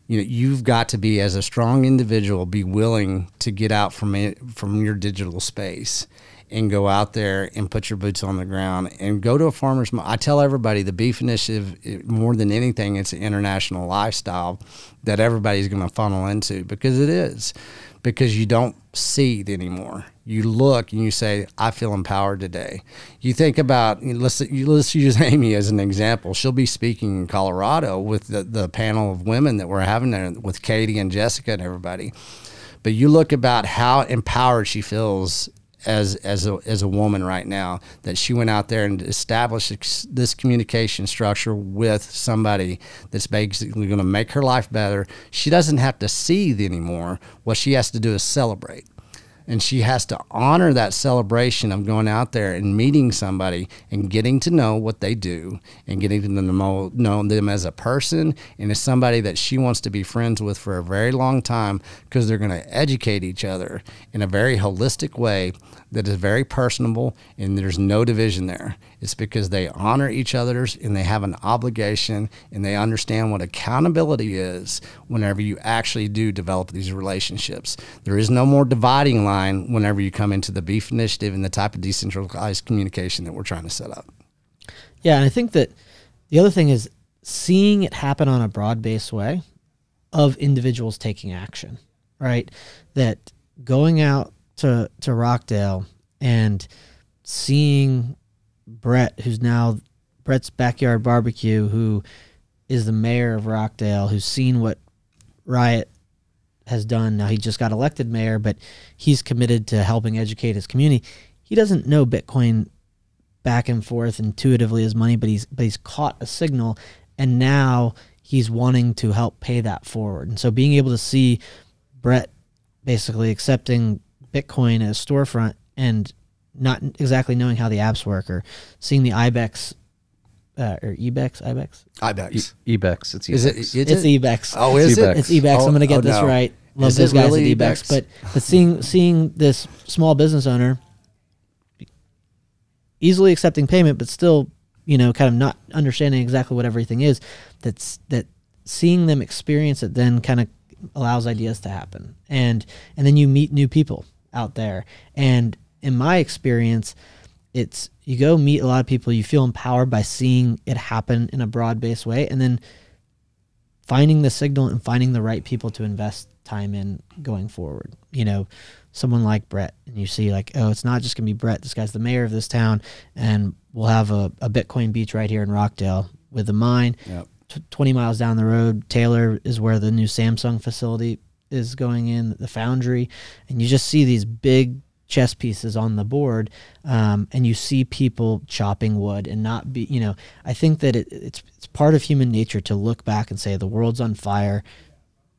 you know, you've got to be, as a strong individual, be willing to get out from your digital space and go out there and put your boots on the ground and go to a farmer's market. I tell everybody the Beef Initiative, more than anything, it's an international lifestyle that everybody's going to funnel into, because it is. Because you don't see it anymore. You look and you say, I feel empowered today. You think about, let's use Amy as an example. She'll be speaking in Colorado with the panel of women that we're having there with Katie and Jessica and everybody. But you look about how empowered she feels as a woman right now, that she went out there and established this communication structure with somebody that's basically going to make her life better. She doesn't have to seethe anymore. What she has to do is celebrate. And she has to honor that celebration of going out there and meeting somebody and getting to know what they do and getting to know them as a person and as somebody that she wants to be friends with for a very long time, because they're going to educate each other in a very holistic way that is very personable, and there's no division there. It's because they honor each other's and they have an obligation and they understand what accountability is whenever you actually do develop these relationships. There is no more dividing line whenever you come into the Beef Initiative and the type of decentralized communication that we're trying to set up. Yeah, and I think that the other thing is seeing it happen on a broad-based way of individuals taking action, right? That going out to Rockdale and seeing Brett, who's now Brett's Backyard Barbecue, who is the mayor of Rockdale, who's seen what Riot has done. Now he just got elected mayor, but he's committed to helping educate his community. He doesn't know Bitcoin back and forth intuitively as money, but he's caught a signal, and now he's wanting to help pay that forward. And so being able to see Brett basically accepting Bitcoin as storefront and not exactly knowing how the apps work, or seeing the IBEX or EBEX. EBEX. It's EBEX. It's EBEX. Oh, is it? It's EBEX. I'm going to get this right. Love Is those it guys really at EBEX. EBEX? But seeing this small business owner easily accepting payment, but still, kind of not understanding exactly what everything is, that seeing them experience it then kind of allows ideas to happen. And then you meet new people out there. And in my experience, it's you go meet a lot of people, you feel empowered by seeing it happen in a broad-based way, and then finding the signal and finding the right people to invest time in going forward. Someone like Brett, and you see like, oh, it's not just going to be Brett. This guy's the mayor of this town, and we'll have a Bitcoin beach right here in Rockdale with a mine. Yep. 20 miles down the road, Taylor is where the new Samsung facility is going in, the foundry, and you just see these big chess pieces on the board, and you see people chopping wood and not be, I think that it's part of human nature to look back and say the world's on fire,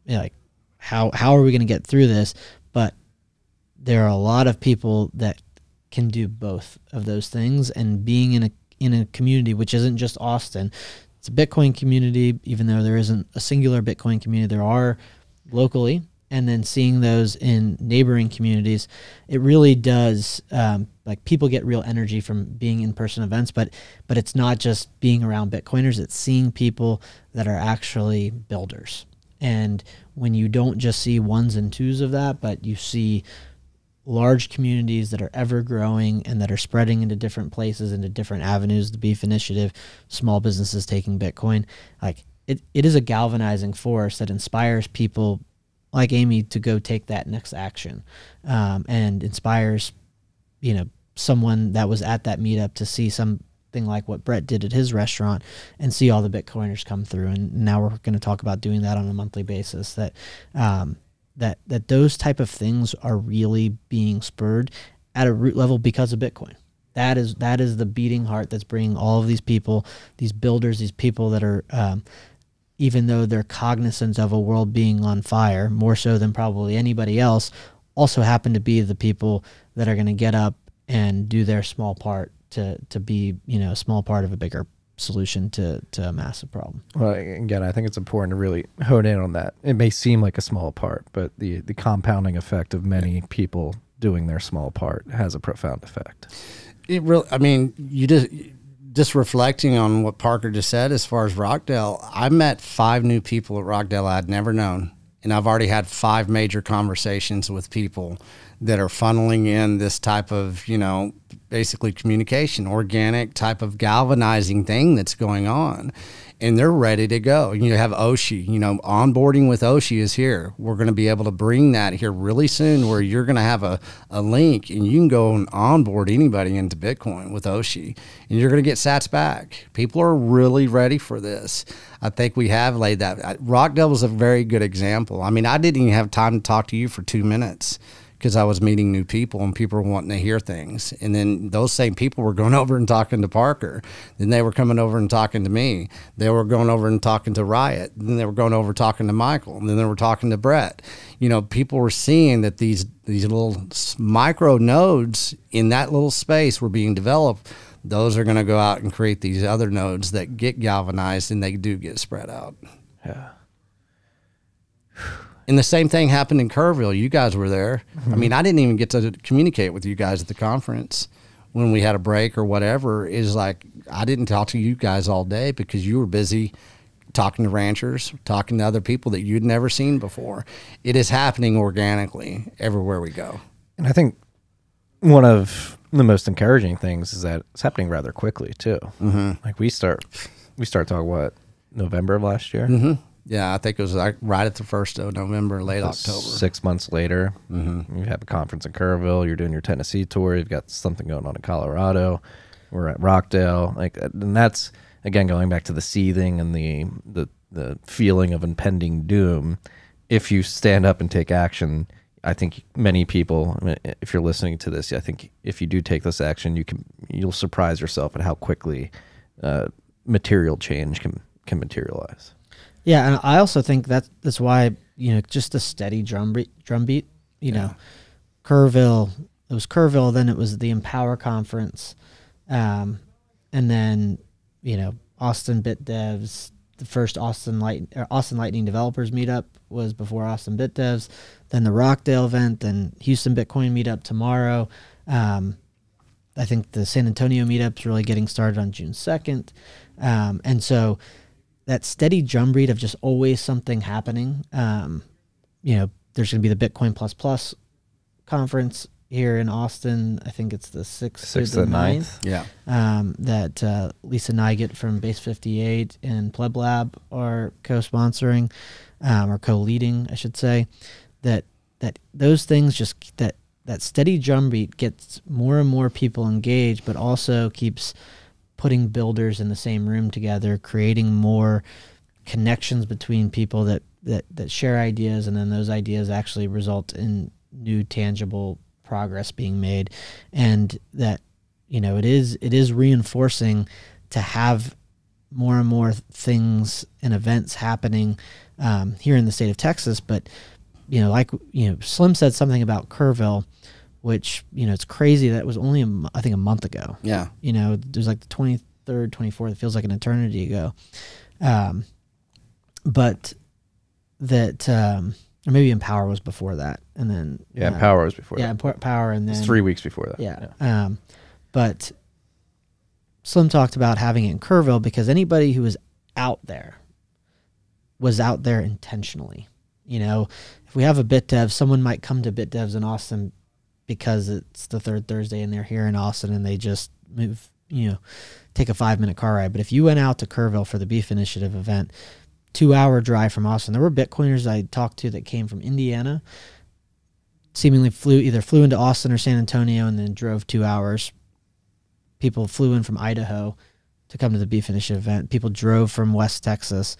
like how are we going to get through this? But there are a lot of people that can do both of those things, and being in a community which isn't just Austin. It's a Bitcoin community, even though there isn't a singular Bitcoin community, there are locally, and then seeing those in neighboring communities, it really does, like people get real energy from being in-person events, but it's not just being around Bitcoiners, it's seeing people that are actually builders. And when you don't just see ones and twos of that, but you see large communities that are ever growing and that are spreading into different places, into different avenues, the Beef Initiative, small businesses taking Bitcoin, like it is a galvanizing force that inspires people like Amy to go take that next action, and inspires, someone that was at that meetup to see something like what Brett did at his restaurant and see all the Bitcoiners come through. And now we're going to talk about doing that on a monthly basis, that those type of things are really being spurred at a root level because of Bitcoin. That is the beating heart that's bringing all of these people, these builders, these people that are even though they're cognizant of a world being on fire, more so than probably anybody else, also happen to be the people that are going to get up and do their small part to be, a small part of a bigger solution to a massive problem. Well, again, I think it's important to really hone in on that. It may seem like a small part, but the compounding effect of many people doing their small part has a profound effect. It really, I mean, you just reflecting on what Parker just said as far as Rockdale, I met 5 new people at Rockdale I'd never known. And I've already had 5 major conversations with people that are funneling in this type of, basically communication, organic type of galvanizing thing that's going on. And they're ready to go. You have Oshi, onboarding with Oshi is here. We're going to be able to bring that here really soon, where you're going to have a link and you can go and onboard anybody into Bitcoin with Oshi, and you're going to get sats back. People are really ready for this. I think we have laid that. Rockdale was a very good example. I mean, I didn't even have time to talk to you for 2 minutes, because I was meeting new people and people were wanting to hear things. And then those same people were going over and talking to Parker. Then they were coming over and talking to me. They were going over and talking to Riot. Then they were going over talking to Michael. And then they were talking to Brett. People were seeing that these little micro nodes in that little space were being developed. Those are going to go out and create these other nodes that get galvanized, and they do get spread out. Yeah. And the same thing happened in Kerrville. You guys were there. Mm-hmm. I mean, I didn't even get to communicate with you guys at the conference when we had a break or whatever. Is like, I didn't talk to you guys all day because you were busy talking to ranchers, talking to other people that you'd never seen before. It is happening organically everywhere we go. And I think one of the most encouraging things is that it's happening rather quickly too. Mm-hmm. Like we start talking, November of last year? Mm-hmm. Yeah, I think it was like right at the 1st of November, late October. 6 months later, you have a conference in Kerrville. You're doing your Tennessee tour. You've got something going on in Colorado. We're at Rockdale. And that's, again, going back to the seething and the feeling of impending doom. If you stand up and take action, I think many people, if you're listening to this, I think if you do take this action, you'll surprise yourself at how quickly material change can materialize. Yeah, and I also think that's why, just a steady drumbeat, Kerrville, it was Kerrville, then it was the Empower Conference, and then, Austin Bit Devs, the first Austin Lightning Developers meetup was before Austin Bit Devs, then the Rockdale event, then Houston Bitcoin meetup tomorrow. I think the San Antonio meetup's really getting started on June 2nd, and so that steady drumbeat of just always something happening. There's going to be the Bitcoin Plus conference here in Austin. I think it's the 6th to the 9th. Yeah. That Lisa Nygett from Base 58 and Pleb Lab are co-sponsoring, or co-leading, I should say. That those things just, that steady drumbeat gets more and more people engaged, but also keeps putting builders in the same room together, creating more connections between people that share ideas, and then those ideas actually result in new tangible progress being made. And that, it is reinforcing to have more and more things and events happening here in the state of Texas. But, Slim said something about Kerrville, which, it's crazy that it was only, I think, a month ago. Yeah. There's like the 23rd, 24th, it feels like an eternity ago. But that, or maybe Empower was before that. And then. Yeah, Empower was before that. Yeah, Power, and then. It's 3 weeks before that. Yeah. But Slim talked about having it in Kerrville because anybody who was out there was out there intentionally. If we have a BitDev, someone might come to BitDevs in Austin because it's the third Thursday and they're here in Austin and they just move, take a 5-minute car ride. But if you went out to Kerrville for the Beef Initiative event, 2-hour drive from Austin, there were Bitcoiners I talked to that came from Indiana, seemingly either flew into Austin or San Antonio and then drove 2 hours. People flew in from Idaho to come to the Beef Initiative event. People drove from West Texas.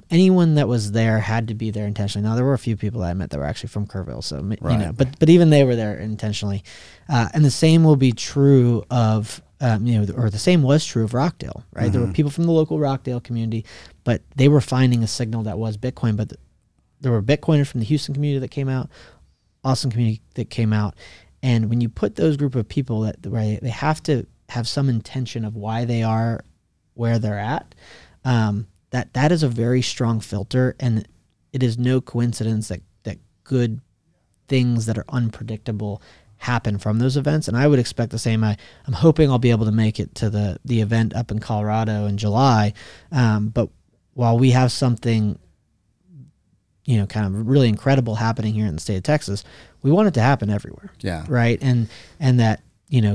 Anyone that was there had to be there intentionally. Now, there were a few people that I met that were actually from Kerrville, so right. But even they were there intentionally. And the same will be true of or the same was true of Rockdale, right? There were people from the local Rockdale community, but they were finding a signal that was Bitcoin. But there were Bitcoiners from the Houston community that came out, Austin community that came out. And when you put those group of people they have to have some intention of why they are where they're at, that is a very strong filter. And it is no coincidence that good things that are unpredictable happen from those events. And I would expect the same. I'm hoping I'll be able to make it to the event up in Colorado in July. But while we have something, kind of really incredible happening here in the state of Texas, we want it to happen everywhere. Yeah. Right. And that,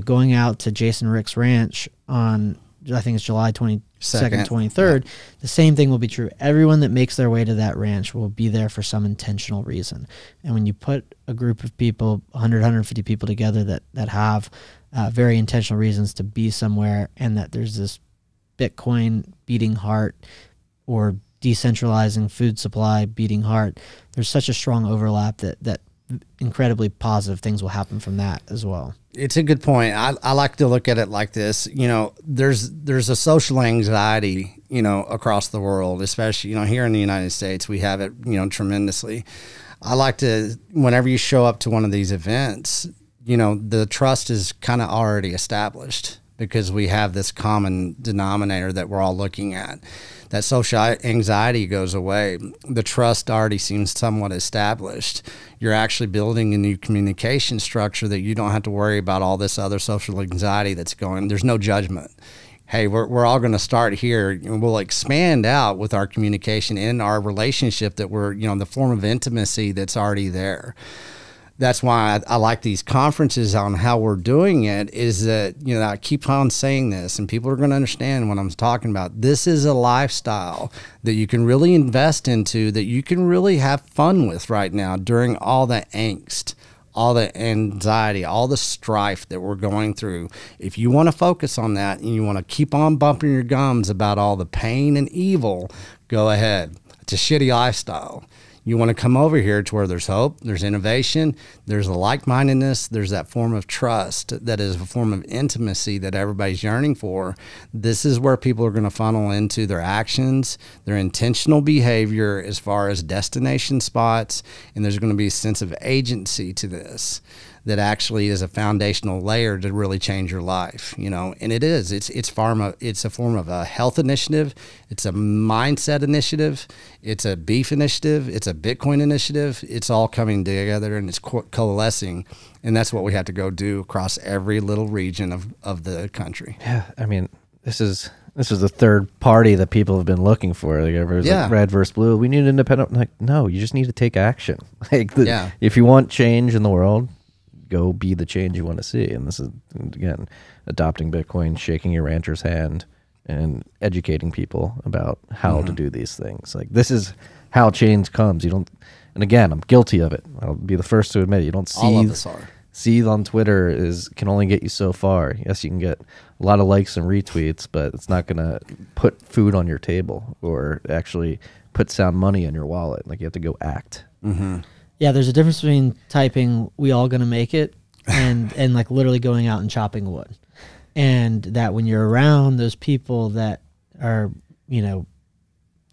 going out to Jason Rick's ranch on, I think it's July 22nd, 23rd, the same thing will be true. Everyone that makes their way to that ranch will be there for some intentional reason. And when you put a group of people, 100, 150 people together that have very intentional reasons to be somewhere, and that there's this Bitcoin beating heart or decentralizing food supply beating heart, there's such a strong overlap that incredibly positive things will happen from that as well. It's a good point. I like to look at it like this. There's a social anxiety, across the world, especially, here in the United States, we have it, tremendously. I like to, whenever you show up to one of these events, the trust is kind of already established because we have this common denominator that we're all looking at. That social anxiety goes away. The trust already seems somewhat established. You're actually building a new communication structure that you don't have to worry about all this other social anxiety that's going. There's no judgment. Hey, we're all going to start here, and we'll expand out with our communication and our relationship that we're, the form of intimacy that's already there. That's why I like these conferences on how we're doing it, is that, I keep on saying this and people are going to understand what I'm talking about. This is a lifestyle that you can really invest into, that you can really have fun with right now during all the angst, all the anxiety, all the strife that we're going through. If you want to focus on that and you want to keep on bumping your gums about all the pain and evil, go ahead. It's a shitty lifestyle. You want to come over here to where there's hope, there's innovation, there's a like-mindedness, there's that form of trust that is a form of intimacy that everybody's yearning for. This is where people are going to funnel into their actions, their intentional behavior as far as destination spots, and there's going to be a sense of agency to this that actually is a foundational layer to really change your life, and it is. It's a form of a health initiative. It's a mindset initiative. It's a beef initiative. It's a Bitcoin initiative. It's all coming together and it's coalescing, and that's what we have to go do across every little region of the country. Yeah, I mean, this is the third party that people have been looking for. Like red versus blue. We need independent. Like, no, you just need to take action. If you want change in the world, go be the change you want to see. And this is, again, adopting Bitcoin, shaking your rancher's hand, and educating people about how to do these things. Like, this is how change comes. You don't, and again, I'm guilty of it. I'll be the first to admit it. You don't see. All of us are. Seethe on Twitter can only get you so far. Yes, you can get a lot of likes and retweets, but it's not going to put food on your table or actually put sound money in your wallet. Like, you have to go act. Mm-hmm. Yeah, there's a difference between typing "we all gonna make it" and like literally going out and chopping wood. And that when you're around those people that are,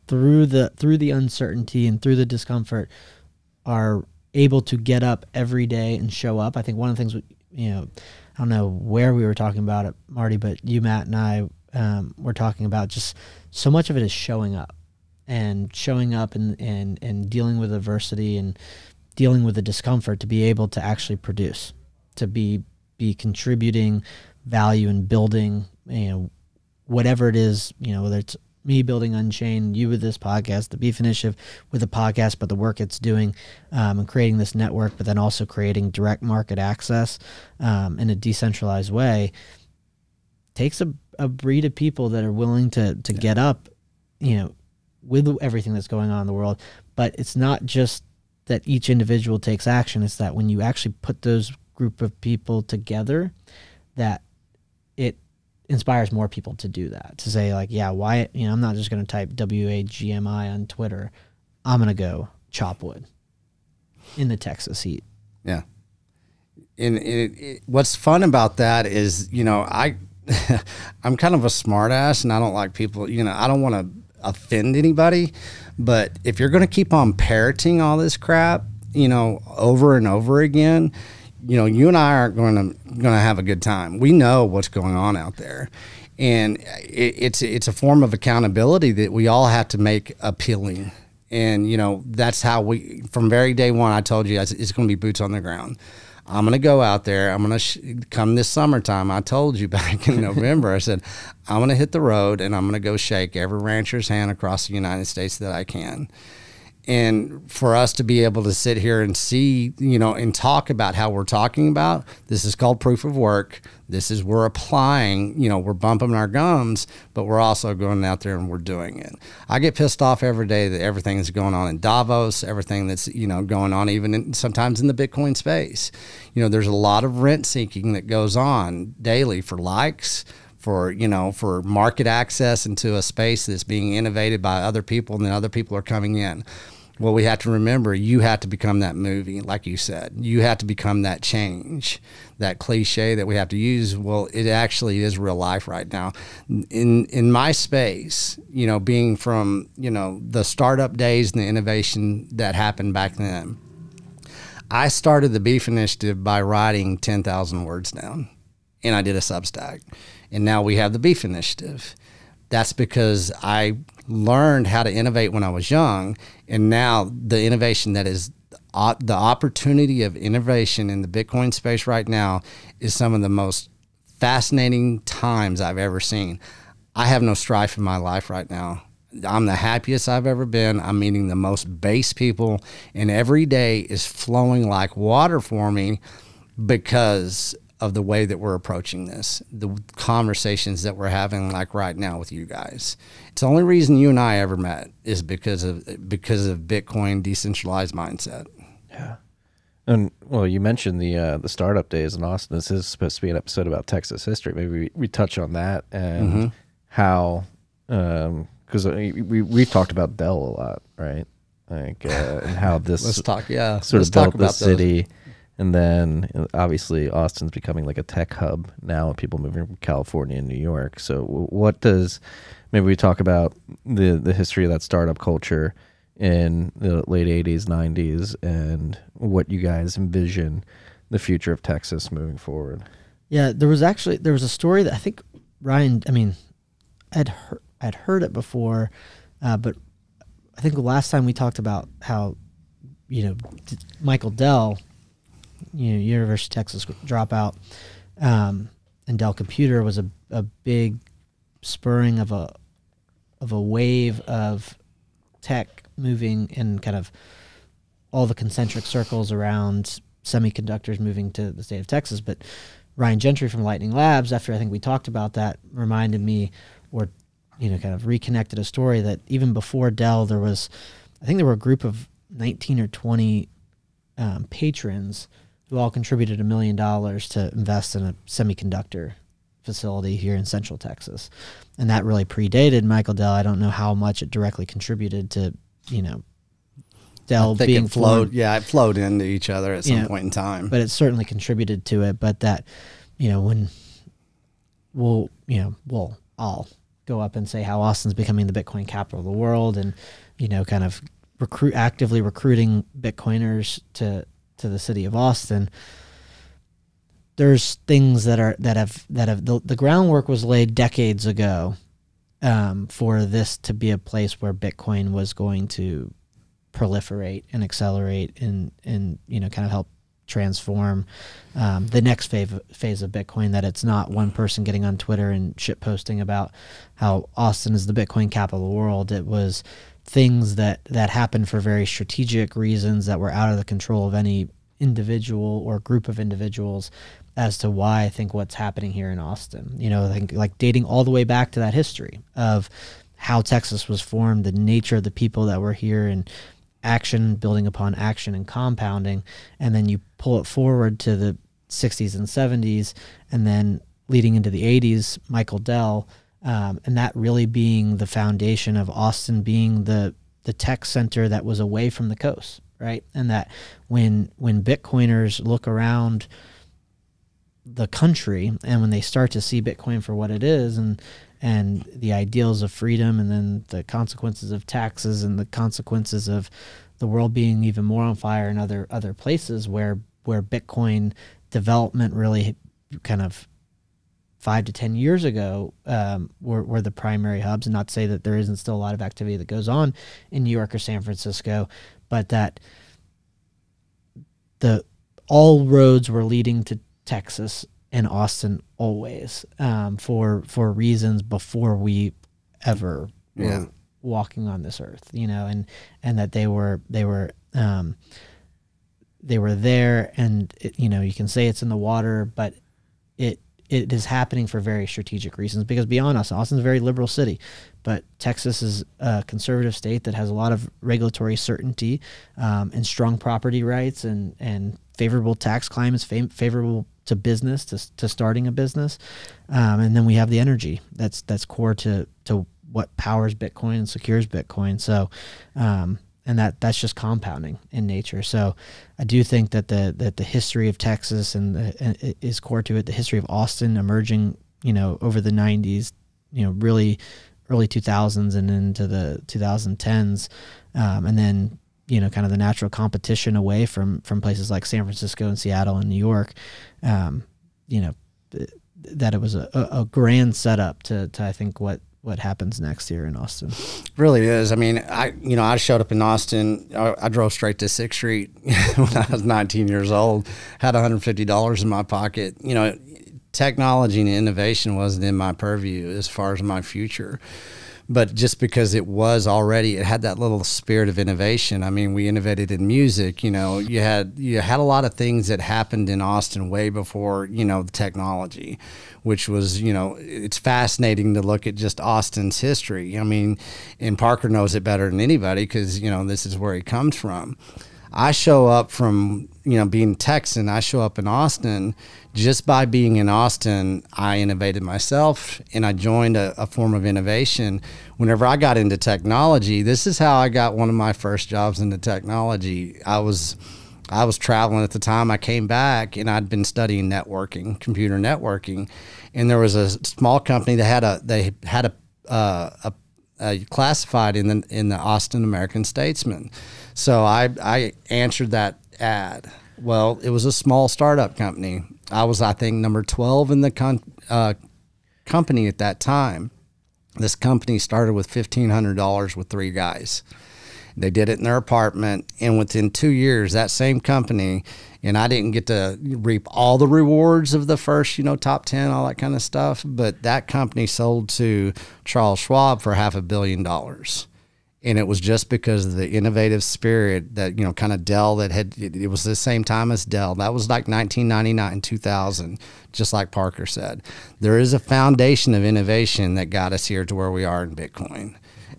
through the uncertainty and through the discomfort, are able to get up every day and show up. I think one of the things, I don't know where we were talking about it, Marty, but you, Matt, and I were talking about just so much of it is showing up and dealing with adversity and dealing with the discomfort to be able to actually produce, to be contributing value and building, whatever it is, whether it's me building Unchained, you with this podcast, the Beef Initiative with the podcast, but the work it's doing and creating this network, but then also creating direct market access in a decentralized way, takes a breed of people that are willing to get up, with everything that's going on in the world. But it's not just that each individual takes action. It's that when you actually put those group of people together, that it inspires more people to do that, to say like, yeah, why, I'm not just going to type WAGMI on Twitter. I'm going to go chop wood in the Texas heat. Yeah. And what's fun about that is, I'm kind of a smart ass, and I don't like people, you know, I don't want to offend anybody, but if you're going to keep on parroting all this crap, you know, over and over again, you know, you and I aren't going to have a good time. We know what's going on out there, and it's a form of accountability that we all have to make appealing. And, you know, that's how we, from very day one, I told you it's going to be boots on the ground. I'm going to go out there. I'm going to come this summertime. I told you back in November, I said, I'm going to hit the road and I'm going to go shake every rancher's hand across the United States that I can. And for us to be able to sit here and see, you know, and talk about how we're talking about, this is called proof of work. This is, we're applying, you know, we're bumping our gums, but we're also going out there and we're doing it. I get pissed off every day that everything that's going on in Davos, everything that's, you know, going on even sometimes in the Bitcoin space. You know, there's a lot of rent seeking that goes on daily for likes, for, you know, for market access into a space that's being innovated by other people, and then other people are coming in. Well, we have to remember, you have to become that movie, like you said. You have to become that change, that cliche that we have to use. Well, it actually is real life right now. In my space, you know, being from, you know, the startup days and the innovation that happened back then, I started the Beef Initiative by writing 10,000 words down, and I did a Substack. And now we have the Beef Initiative. That's because I learned how to innovate when I was young, and now the innovation that is the opportunity of innovation in the Bitcoin space right now is some of the most fascinating times I've ever seen. I have no strife in my life right now. I'm the happiest I've ever been. I'm meeting the most base people, and every day is flowing like water for me because of the way that we're approaching this, the conversations that we're having like right now with you guys. It's the only reason you and I ever met is because of Bitcoin decentralized mindset. Yeah. And well, you mentioned the startup days in Austin. This is supposed to be an episode about Texas history. Maybe we touch on that and how, because we've talked about Dell a lot, right? Like and how this sort of built the city. And then obviously Austin's becoming like a tech hub now, people moving from California and New York. So what does, maybe we talk about the history of that startup culture in the late 80s, 90s, and what you guys envision the future of Texas moving forward. Yeah, there was a story that I think Ryan, I mean, I'd heard it before, but I think the last time we talked about how, you know, Michael Dell, you know, University of Texas dropout, and Dell Computer was a big spurring of a wave of tech moving in kind of all the concentric circles around semiconductors moving to the state of Texas. But Ryan Gentry from Lightning Labs, after I think we talked about that, reminded me, or, you know, kind of reconnected a story that even before Dell, there was, I think there were a group of 19 or 20 patrons who all contributed $1 million to invest in a semiconductor facility here in Central Texas. And that really predated Michael Dell. I don't know how much it directly contributed to, you know, Dell being flowed. Yeah, it flowed into each other at some point in time. But it certainly contributed to it. But that, you know, when I'll go up and say how Austin's becoming the Bitcoin capital of the world, and, you know, kind of actively recruiting Bitcoiners to the city of Austin. There's things that have the groundwork was laid decades ago for this to be a place where Bitcoin was going to proliferate and accelerate and you know, kind of help transform the next phase of Bitcoin. That it's not one person getting on Twitter and shit posting about how Austin is the Bitcoin capital of the world. It was things that happened for very strategic reasons that were out of the control of any individual or group of individuals as to why I think what's happening here in Austin. You know, I think like dating all the way back to that history of how Texas was formed, the nature of the people that were here, and action building upon action and compounding. And then you pull it forward to the 60s and 70s, and then leading into the 80s, Michael Dell, and that really being the foundation of Austin being the tech center that was away from the coast, right? And that when Bitcoiners look around the country, and when they start to see Bitcoin for what it is, and the ideals of freedom, and then the consequences of taxes, and the consequences of the world being even more on fire in other places where Bitcoin development really kind of 5 to 10 years ago were the primary hubs. And not to say that there isn't still a lot of activity that goes on in New York or San Francisco, but that all roads were leading to Texas and Austin always, for reasons before we ever were walking on this earth, and that they were there, and you can say it's in the water, but it is happening for very strategic reasons, because beyond us, Austin's a very liberal city, but Texas is a conservative state that has a lot of regulatory certainty, and strong property rights, and favorable tax climates, favorable to business, to starting a business. And then we have the energy that's core to what powers Bitcoin and secures Bitcoin. So, and that's just compounding in nature. So I do think that the history of Texas and is core to it. The history of Austin emerging, over the 90s, really early 2000s and into the 2010s. And then, kind of the natural competition away from places like San Francisco and Seattle and New York, that it was a grand setup to I think what happens next here in Austin. Really is. I mean, I showed up in Austin. I drove straight to 6th Street when I was 19 years old, had $150 in my pocket. Technology and innovation wasn't in my purview as far as my future. But just because it had that little spirit of innovation. I mean, we innovated in music. You had a lot of things that happened in Austin way before the technology, which was it's fascinating to look at just Austin's history. I mean, and Parker knows it better than anybody because this is where he comes from. I show up from being Texan. I show up in Austin. Just by being in Austin, I innovated myself, and I joined a form of innovation. Whenever I got into technology, this is how I got one of my first jobs into technology. I was traveling at the time. I came back, and I'd been studying networking, computer networking, and there was a small company that had a classified in the Austin American Statesman. So I answered that ad. Well, it was a small startup company. I was, I think, number 12 in the company at that time. This company started with $1,500 with 3 guys. They did it in their apartment, and within 2 years, that same company, and I didn't get to reap all the rewards of the first, top 10, all that kind of stuff, but that company sold to Charles Schwab for $500 million. And it was just because of the innovative spirit that, kind of Dell it was the same time as Dell. That was like 1999, 2000, just like Parker said. There is a foundation of innovation that got us here to where we are in Bitcoin.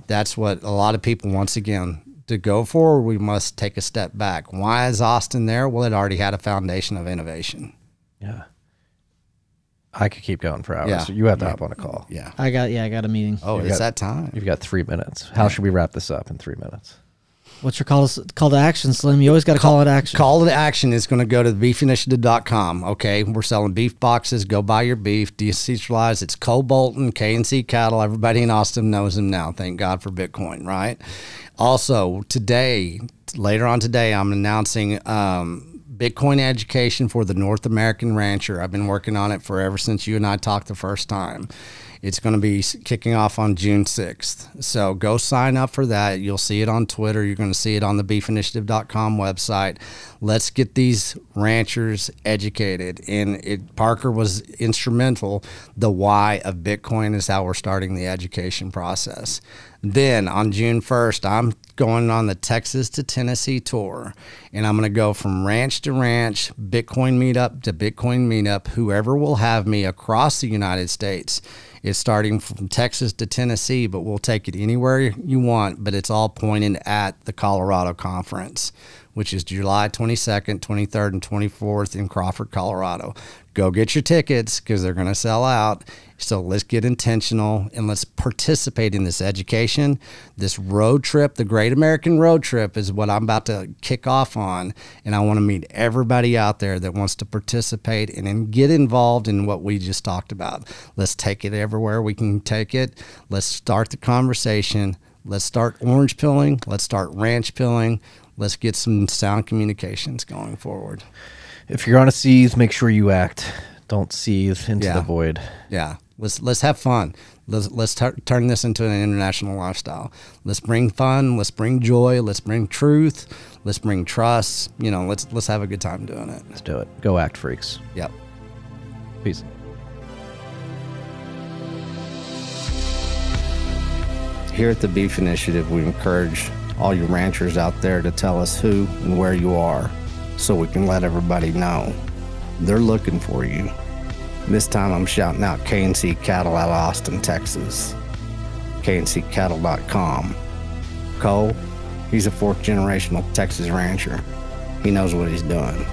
That's what a lot of people, once again, to go forward, we must take a step back. Why is Austin there? Well, it already had a foundation of innovation. Yeah. I could keep going for hours. Yeah. So you have to hop on a call. Yeah. I got a meeting. Oh, it's that time. You've got 3 minutes. How should we wrap this up in 3 minutes? What's your call to action, Slim? You always got a call to action. Call to action is going to go to beefinitiative.com. Okay, we're selling beef boxes. Go buy your beef. Decentralized. It's Cole Bolton, K&C Cattle. Everybody in Austin knows him now. Thank God for Bitcoin, right? Also, later on today, I'm announcing Bitcoin education for the North American rancher. I've been working on it forever since you and I talked the first time. It's going to be kicking off on June 6th. So go sign up for that. You'll see it on Twitter. You're going to see it on the beefinitiative.com website. Let's get these ranchers educated. And Parker was instrumental. The why of Bitcoin is how we're starting the education process. Then on June 1st, I'm going on the Texas to Tennessee tour, and I'm going to go from ranch to ranch, Bitcoin meetup to Bitcoin meetup, whoever will have me across the United States. It's starting from Texas to Tennessee, but we'll take it anywhere you want, but it's all pointed at the Colorado conference, which is July 22nd, 23rd, and 24th in Crawford, Colorado. Go get your tickets because they're going to sell out. So let's get intentional and let's participate in this education. This road trip, the Great American Road Trip, is what I'm about to kick off on. And I want to meet everybody out there that wants to participate and get involved in what we just talked about. Let's take it everywhere we can take it. Let's start the conversation. Let's start orange pilling. Let's start ranch pilling. Let's get some sound communications going forward. If you're on a seethe, make sure you act. Don't seethe into the void. Yeah. Let's have fun. Let's turn this into an international lifestyle. Let's bring fun. Let's bring joy. Let's bring truth. Let's bring trust. You know, let's have a good time doing it. Let's do it. Go act, freaks. Yep. Peace. Here at the Beef Initiative, we encourage all you ranchers out there to tell us who and where you are so we can let everybody know. They're looking for you. This time I'm shouting out K&C Cattle out of Austin, Texas. KNCCattle.com. Cole, he's a fourth generational Texas rancher. He knows what he's doing.